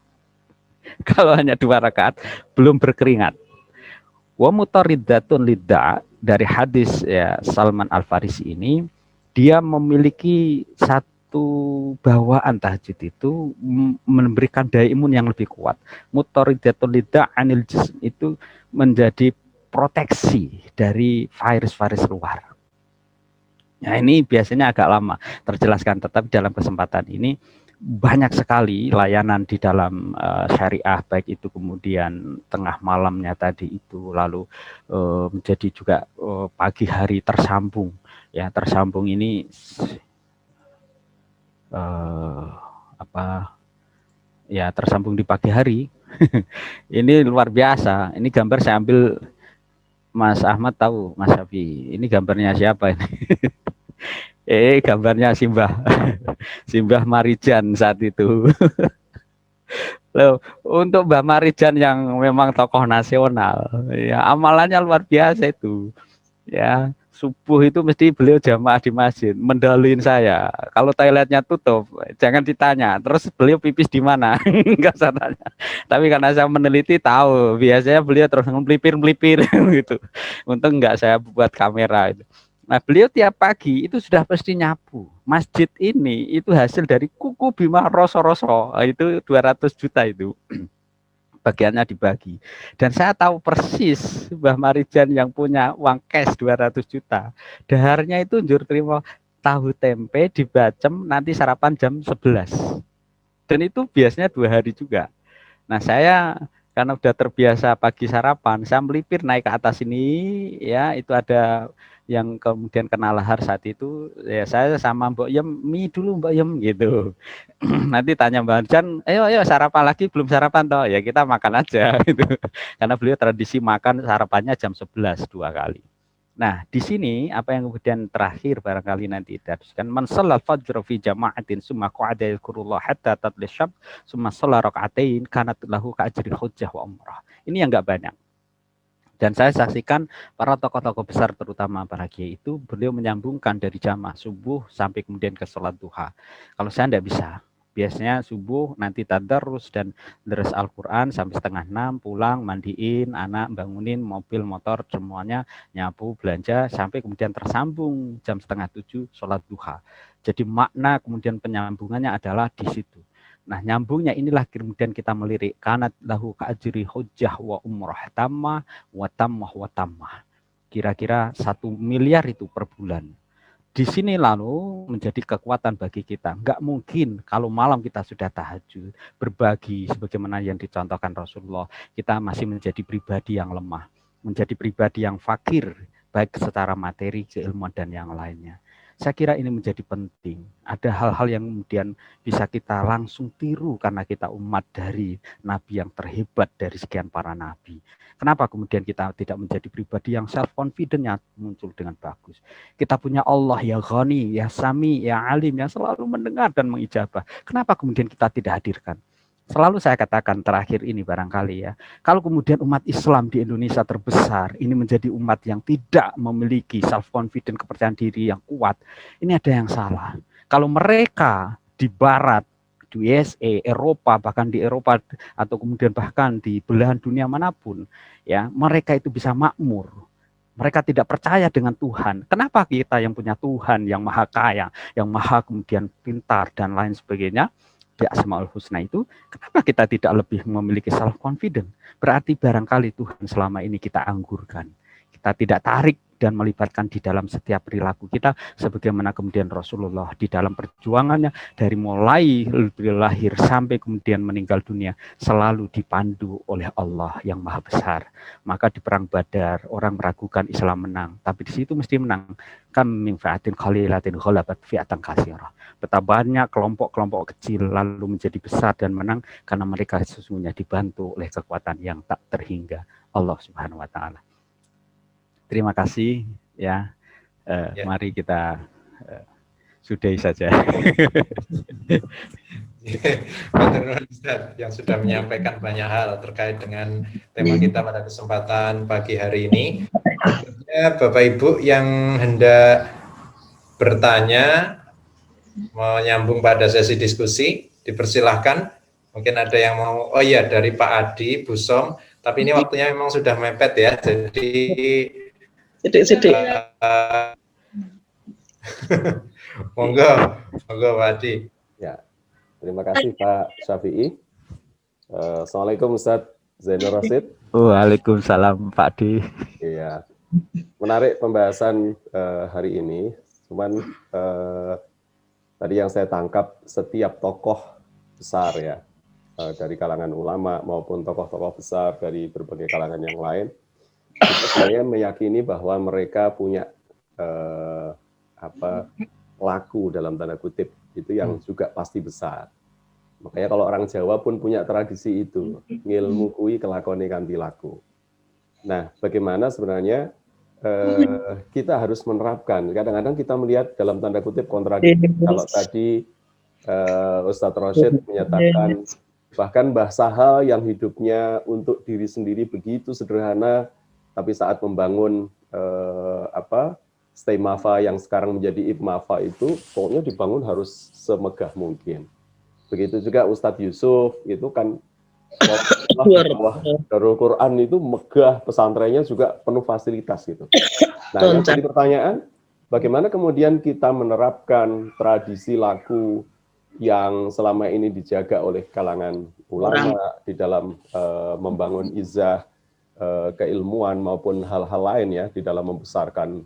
Kalau hanya 2 rakaat belum berkeringat. Wa mutraddatun lida dari hadis ya Salman Al-Farisi ini, dia memiliki satu bawaan tahajud itu memberikan daya imun yang lebih kuat. Mutaridatul lida anil jism itu menjadi proteksi dari virus-virus luar. Nah ini biasanya agak lama terjelaskan, tetapi dalam kesempatan ini banyak sekali layanan di dalam syariah, baik itu kemudian tengah malamnya tadi itu, lalu menjadi juga pagi hari tersambung. Ya tersambung ini ya tersambung di pagi hari. Ini luar biasa. Ini gambar saya ambil, Mas Ahmad tahu, Mas Syafi. Ini gambarnya siapa ini? Gambarnya Simbah. Simbah Marijan saat itu. Loh, untuk Mbah Marijan yang memang tokoh nasional, ya amalannya luar biasa itu. Ya, subuh itu mesti beliau jamaah di masjid, mendalin saya. Kalau toiletnya tutup, jangan ditanya. Terus beliau pipis di mana? Enggak usah tanya. Tapi karena saya meneliti tahu, biasanya beliau terus melipir-melipir gitu. Untung enggak saya buat kamera itu. Nah, beliau tiap pagi itu sudah pasti nyapu. Masjid ini itu hasil dari kuku Bima Roso-Roso. Itu 200 juta itu. Bagiannya dibagi. Dan saya tahu persis Mbah Marijan yang punya uang cash 200 juta. Daharnya itu njur terima tahu tempe dibacem nanti sarapan jam 11. Dan itu biasanya 2 hari juga. Nah, saya karena udah terbiasa pagi sarapan, saya melipir naik ke atas ini, ya itu ada yang kemudian kena lahar saat itu, ya saya sama Mbok Yem, mie dulu Mbok Yem gitu. Nanti tanya Mbak Jan, ayo sarapan lagi, belum sarapan toh, ya kita makan aja gitu. Karena beliau tradisi makan sarapannya jam 11 2 kali. Nah, di sini apa yang kemudian terakhir barangkali nanti diteruskan, man shallal fajr fi jama'atin summa qa'ada yadhkurullah hatta tatlu syab summa shalla raka'atain kanat lahu ka'ajri hujjah wa umrah. Ini yang enggak banyak. Dan saya saksikan para tokoh-tokoh besar terutama para kiai itu beliau menyambungkan dari jamaah subuh sampai kemudian ke sholat duha. Kalau saya enggak bisa. Biasanya subuh nanti tadarus dan deres Al-Quran sampai 5:30, pulang, mandiin, anak, bangunin, mobil, motor, semuanya, nyapu, belanja, sampai kemudian tersambung jam 6:30 sholat duha. Jadi makna kemudian penyambungannya adalah di situ. Nah nyambungnya inilah kemudian kita melirik. Kanat lahu ka'ajri hujjah wa umrah tamah wa tamah wa tamah. Kira-kira 1 miliar itu per bulan. Di sini lalu menjadi kekuatan bagi kita. Enggak mungkin kalau malam kita sudah tahajud, berbagi sebagaimana yang dicontohkan Rasulullah, kita masih menjadi pribadi yang lemah, menjadi pribadi yang fakir, baik secara materi, keilmuan, dan yang lainnya. Saya kira ini menjadi penting. Ada hal-hal yang kemudian bisa kita langsung tiru karena kita umat dari Nabi yang terhebat dari sekian para Nabi. Kenapa kemudian kita tidak menjadi pribadi yang self-confident muncul dengan bagus? Kita punya Allah ya Ghani, ya Sami, ya Alim yang selalu mendengar dan mengijabah. Kenapa kemudian kita tidak hadirkan? Selalu saya katakan terakhir ini barangkali ya. Kalau kemudian umat Islam di Indonesia terbesar, ini menjadi umat yang tidak memiliki self-confident, kepercayaan diri yang kuat, ini ada yang salah. Kalau mereka di Barat, di USA, Eropa, bahkan di Eropa atau kemudian bahkan di belahan dunia manapun, ya mereka itu bisa makmur. Mereka tidak percaya dengan Tuhan. Kenapa kita yang punya Tuhan yang maha kaya, yang maha kemudian pintar dan lain sebagainya, di Asmaul Husna itu, kenapa kita tidak lebih memiliki self confident? Berarti barangkali Tuhan selama ini kita anggurkan, kita tidak tarik dan melibatkan di dalam setiap perilaku kita, sebagaimana kemudian Rasulullah di dalam perjuangannya dari mulai lahir sampai kemudian meninggal dunia selalu dipandu oleh Allah yang Maha Besar. Maka di perang Badar orang meragukan Islam menang, tapi di situ mesti menang. Kam min fi'atin qalilatin ghalabat fi'atan katsirah. Betapa banyak kelompok-kelompok kecil lalu menjadi besar dan menang karena mereka sesungguhnya dibantu oleh kekuatan yang tak terhingga, Allah Subhanahu wa taala. Terima kasih ya. Mari kita sudahi saja. Ustaz yang sudah menyampaikan banyak hal terkait dengan tema kita pada kesempatan pagi hari ini. Bapak Ibu yang hendak bertanya, menyambung pada sesi diskusi, dipersilahkan. Mungkin ada yang mau, oh iya dari Pak Adi, Busom, tapi ini waktunya memang sudah mepet ya, jadi Sidik. monggo Pak Adi. Ya, terima kasih Pak Syafi'i. Assalamualaikum Ustadz Zainur Rasid. Waalaikumsalam Pak Adi. Iya, menarik pembahasan hari ini. Cuman tadi yang saya tangkap setiap tokoh besar ya, dari kalangan ulama maupun tokoh-tokoh besar dari berbagai kalangan yang lain, saya meyakini bahwa mereka punya laku dalam tanda kutip itu yang juga pasti besar. Makanya kalau orang Jawa pun punya tradisi itu, ngilmu kui kelakone kanthi laku. Nah, bagaimana sebenarnya kita harus menerapkan? Kadang-kadang kita melihat dalam tanda kutip kontradiksi. Kalau tadi Ustadz Rosyid menyatakan bahkan Mbah Sahal yang hidupnya untuk diri sendiri begitu sederhana, tapi saat membangun Stemafa yang sekarang menjadi Ibmafa itu pokoknya dibangun harus semegah mungkin. Begitu juga Ustadz Yusuf itu kan Darul Quran itu megah, pesantrennya juga penuh fasilitas gitu. Nah, yang jadi pertanyaan, bagaimana kemudian kita menerapkan tradisi laku yang selama ini dijaga oleh kalangan ulama di dalam membangun izah keilmuan maupun hal-hal lain ya di dalam membesarkan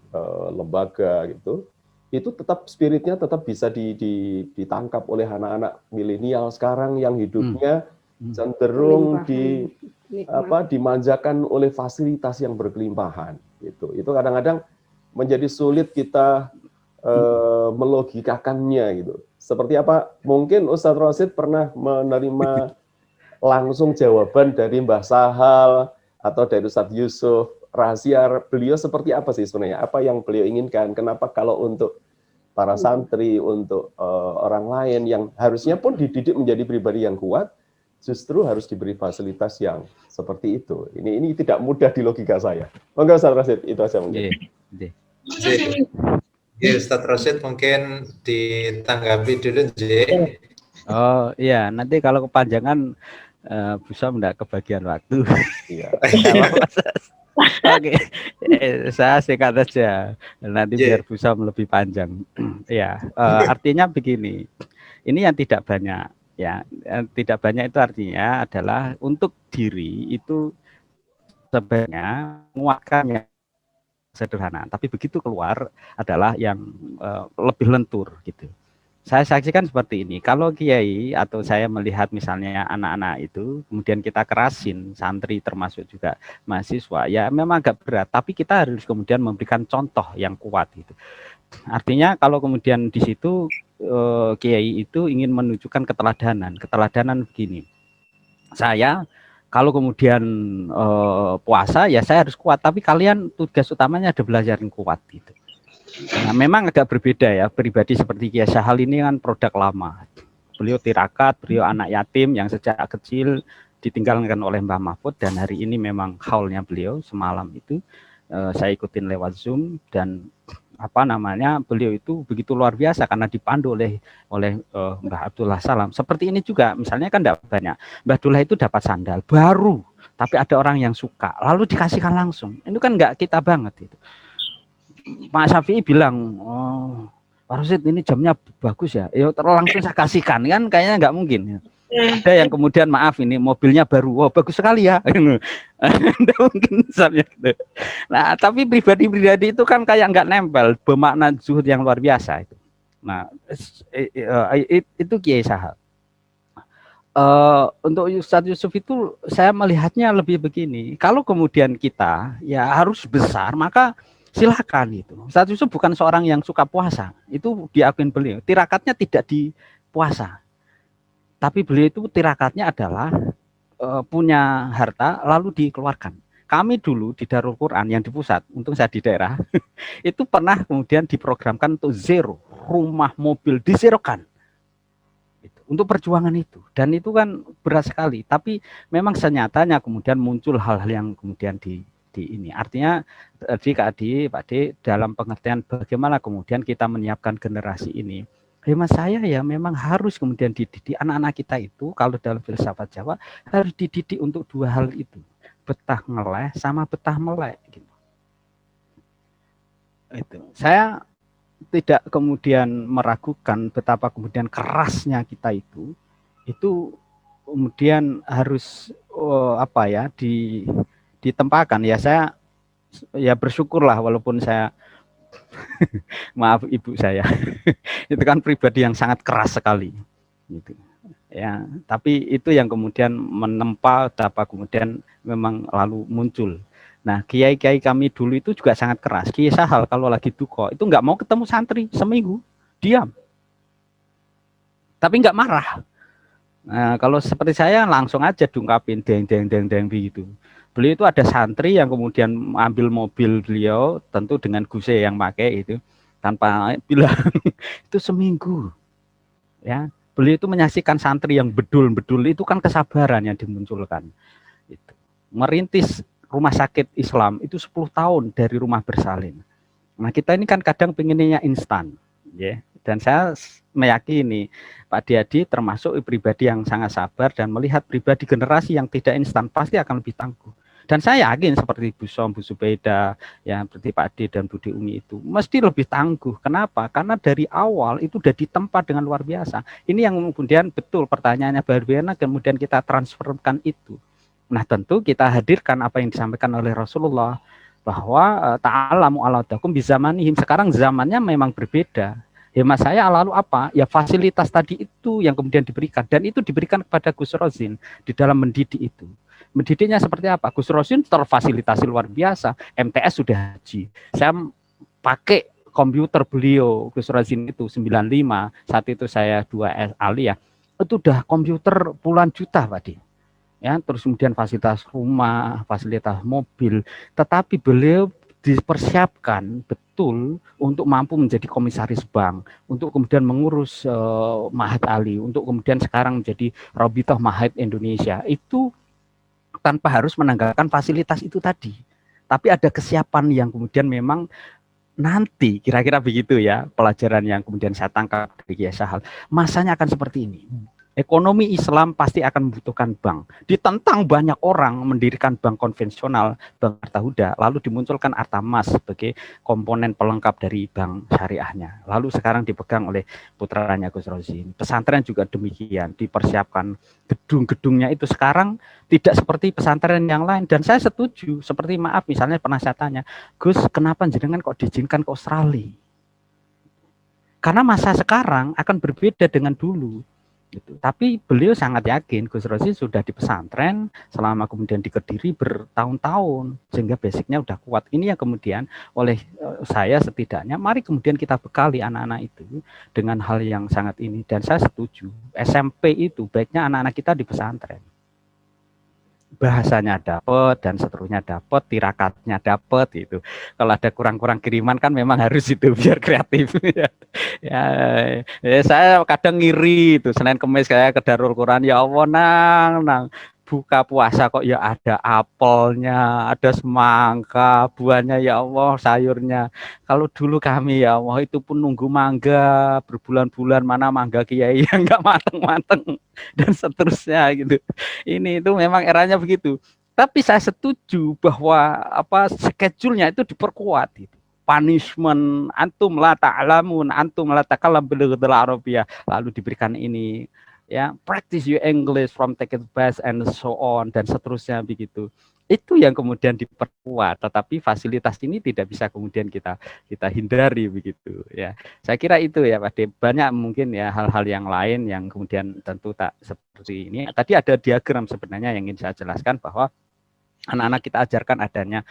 lembaga gitu, itu tetap spiritnya tetap bisa ditangkap oleh anak-anak milenial sekarang yang hidupnya cenderung dimanjakan oleh fasilitas yang berkelimpahan gitu. Itu kadang-kadang menjadi sulit kita melogikakannya gitu. Seperti apa? Mungkin Ustadz Rosyid pernah menerima langsung jawaban dari Mbah Sahal atau dari Ustadz Yusuf, rahasia beliau seperti apa sih sebenarnya? Apa yang beliau inginkan? Kenapa kalau untuk para santri, untuk orang lain yang harusnya pun dididik menjadi pribadi yang kuat, justru harus diberi fasilitas yang seperti itu. Ini tidak mudah di logika saya. Monggo Ustadz Rosyid, itu aja mungkin. Ustadz Rosyid mungkin ditanggapi dulu, Oh iya, nanti kalau kepanjangan bisa enggak kebagian waktu. Iya. Oke, saya singkat saja. Nanti biar bisa lebih panjang. Ya, artinya begini. Ini yang tidak banyak, ya. Yang tidak banyak itu artinya adalah untuk diri itu sebenarnya menguatkannya sederhana. Tapi begitu keluar adalah yang lebih lentur gitu. Saya saksikan seperti ini, kalau kiai atau saya melihat misalnya anak-anak itu, kemudian kita kerasin, santri termasuk juga mahasiswa, ya memang agak berat, tapi kita harus kemudian memberikan contoh yang kuat gitu. Artinya kalau kemudian di situ kiai itu ingin menunjukkan keteladanan begini, saya kalau kemudian puasa ya saya harus kuat, tapi kalian tugas utamanya ada belajar yang kuat gitu. Nah, memang agak berbeda ya, pribadi seperti Kiai Sahal ini kan produk lama. Beliau tirakat, beliau anak yatim yang sejak kecil ditinggalkan oleh Mbah Mahfud, dan hari ini memang haulnya beliau semalam itu saya ikutin lewat Zoom, dan beliau itu begitu luar biasa karena dipandu oleh Mbah Abdullah Salam. Seperti ini juga, misalnya kan tidak banyak. Mbah Abdullah itu dapat sandal baru, tapi ada orang yang suka, lalu dikasihkan langsung. Itu kan nggak kita banget itu. Pak Syafi'i bilang, Pak Rosid ini jamnya bagus ya, langsung saya kasihkan, kan kayaknya nggak mungkin. Ada yang kemudian maaf ini mobilnya baru, oh bagus sekali ya, nggak mungkin misalnya gitu. Nah tapi pribadi-pribadi itu kan kayak nggak nempel, bermakna zuhud yang luar biasa itu. Nah itu Kiai Sahal. Untuk Ustadz Yusuf itu saya melihatnya lebih begini, kalau kemudian kita ya harus besar, maka silakan itu. Ustadz Yusuf bukan seorang yang suka puasa, itu diakuin beliau. Tirakatnya tidak di puasa, tapi beliau itu tirakatnya adalah punya harta lalu dikeluarkan. Kami dulu di Darul Quran yang di pusat, untung saya di daerah, itu pernah kemudian diprogramkan untuk zero, rumah mobil dizerokan. Untuk perjuangan itu, dan itu kan berat sekali, tapi memang senyatanya kemudian muncul hal-hal yang kemudian di ini, artinya tadi Kak Adi, Pak D, dalam pengertian bagaimana kemudian kita menyiapkan generasi ini, hemat saya ya memang harus kemudian dididik anak-anak kita itu, kalau dalam filsafat Jawa harus dididik untuk dua hal itu, betah ngeleh sama betah melek gitu. Itu saya tidak kemudian meragukan betapa kemudian kerasnya kita itu kemudian harus ditempahkan ya. Saya ya bersyukurlah walaupun saya maaf ibu saya itu kan pribadi yang sangat keras sekali gitu ya, tapi itu yang kemudian menempa betapa kemudian memang lalu muncul. Nah, kiai-kiai kami dulu itu juga sangat keras. Kiai Sahal kalau lagi duko itu nggak mau ketemu santri seminggu, diam. Tapi nggak marah. Nah, kalau seperti saya langsung aja dungkapin deng begitu. Beliau itu ada santri yang kemudian ambil mobil beliau, tentu dengan guse yang pakai itu, tanpa bilang itu seminggu. Ya, beliau itu menyaksikan santri yang bedul-bedul itu kan kesabaran yang dimunculkan. Itu. Merintis rumah sakit Islam itu 10 tahun dari rumah bersalin. Nah kita ini kan kadang pengennya instan, ya. Dan saya meyakini Pak Diadi termasuk pribadi yang sangat sabar dan melihat pribadi generasi yang tidak instan pasti akan lebih tangguh. Dan saya yakin seperti Bu Som, Bu Zubaida, ya seperti Pak D dan Budi Umi itu mesti lebih tangguh. Kenapa? Karena dari awal itu sudah ditempa dengan luar biasa. Ini yang kemudian betul pertanyaannya bagaimana kemudian kita transferkan itu. Nah tentu kita hadirkan apa yang disampaikan oleh Rasulullah bahwa ta'alamu ala takum bizamanihim. Sekarang zamannya memang berbeda. Hemat saya lalu apa? Ya fasilitas tadi itu yang kemudian diberikan, dan itu diberikan kepada Gus Rozin di dalam mendidik itu. Mendidiknya seperti apa? Gus Rozin terfasilitasi luar biasa. MTS sudah haji. Saya pakai komputer beliau Gus Rozin itu 95, saat itu saya 2 aliyah. Itu udah komputer puluhan juta Pak Di. Ya, terus kemudian fasilitas rumah, fasilitas mobil, tetapi beliau dipersiapkan betul untuk mampu menjadi komisaris bank, untuk kemudian mengurus Mahat Ali, untuk kemudian sekarang menjadi Robitoh Mahat Indonesia, itu tanpa harus menanggalkan fasilitas itu tadi. Tapi ada kesiapan yang kemudian memang nanti kira-kira begitu ya, pelajaran yang kemudian saya tangkap dari Kiai Sahal, masanya akan seperti ini. Ekonomi Islam pasti akan membutuhkan bank. Ditentang banyak orang mendirikan bank konvensional, bank harta huda, lalu dimunculkan Arta Mas sebagai komponen pelengkap dari bank syariahnya. Lalu sekarang dipegang oleh putranya Gus Rozin. Pesantren juga demikian, dipersiapkan gedung-gedungnya itu sekarang tidak seperti pesantren yang lain. Dan saya setuju, seperti maaf misalnya pernah saya tanya, Gus kenapa jenengan kok diizinkan ke Australia? Karena masa sekarang akan berbeda dengan dulu. Gitu. Tapi beliau sangat yakin Gus Rozin sudah di pesantren selama kemudian di Kediri bertahun-tahun sehingga basicnya udah kuat. Ini yang kemudian oleh saya setidaknya mari kemudian kita bekali anak-anak itu dengan hal yang sangat ini. Dan saya setuju SMP itu baiknya anak-anak kita di pesantren, bahasanya dapat dan seterusnya dapat, tirakatnya dapat itu. Kalau ada kurang-kurang kiriman kan memang harus itu biar kreatif. ya, saya kadang ngiri itu Senin Kemis kayak ke Darul Quran, ya Allah nang buka puasa kok ya ada apelnya, ada semangka, buahnya ya Allah, sayurnya. Kalau dulu kami ya Allah itu pun nunggu mangga berbulan-bulan, mana mangga kiai yang enggak mateng-mateng dan seterusnya gitu. Ini itu memang eranya begitu. Tapi saya setuju bahwa schedule-nya itu diperkuat gitu. punishment, antum la ta'lamun, antum la takallam bil Arabiyah, lalu diberikan ini ya, practice your English from take it best and so on dan seterusnya begitu. Itu yang kemudian diperkuat, tetapi fasilitas ini tidak bisa kemudian kita hindari begitu ya. Saya kira itu ya Pak De. Banyak mungkin ya hal-hal yang lain yang kemudian tentu tak seperti ini. Tadi ada diagram sebenarnya yang ingin saya jelaskan bahwa anak-anak kita ajarkan adanya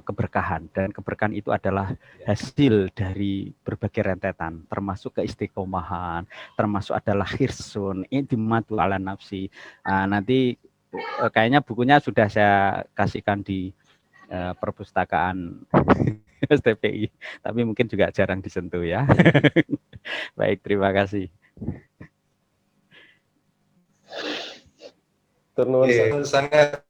keberkahan, dan keberkahan itu adalah hasil dari berbagai rentetan, termasuk keistiqomahan, termasuk adalah khirsun, intimatu ala nafsi. Nanti kayaknya bukunya sudah saya kasihkan di perpustakaan STPI, tapi mungkin juga jarang disentuh ya. Baik, terima kasih. Sangat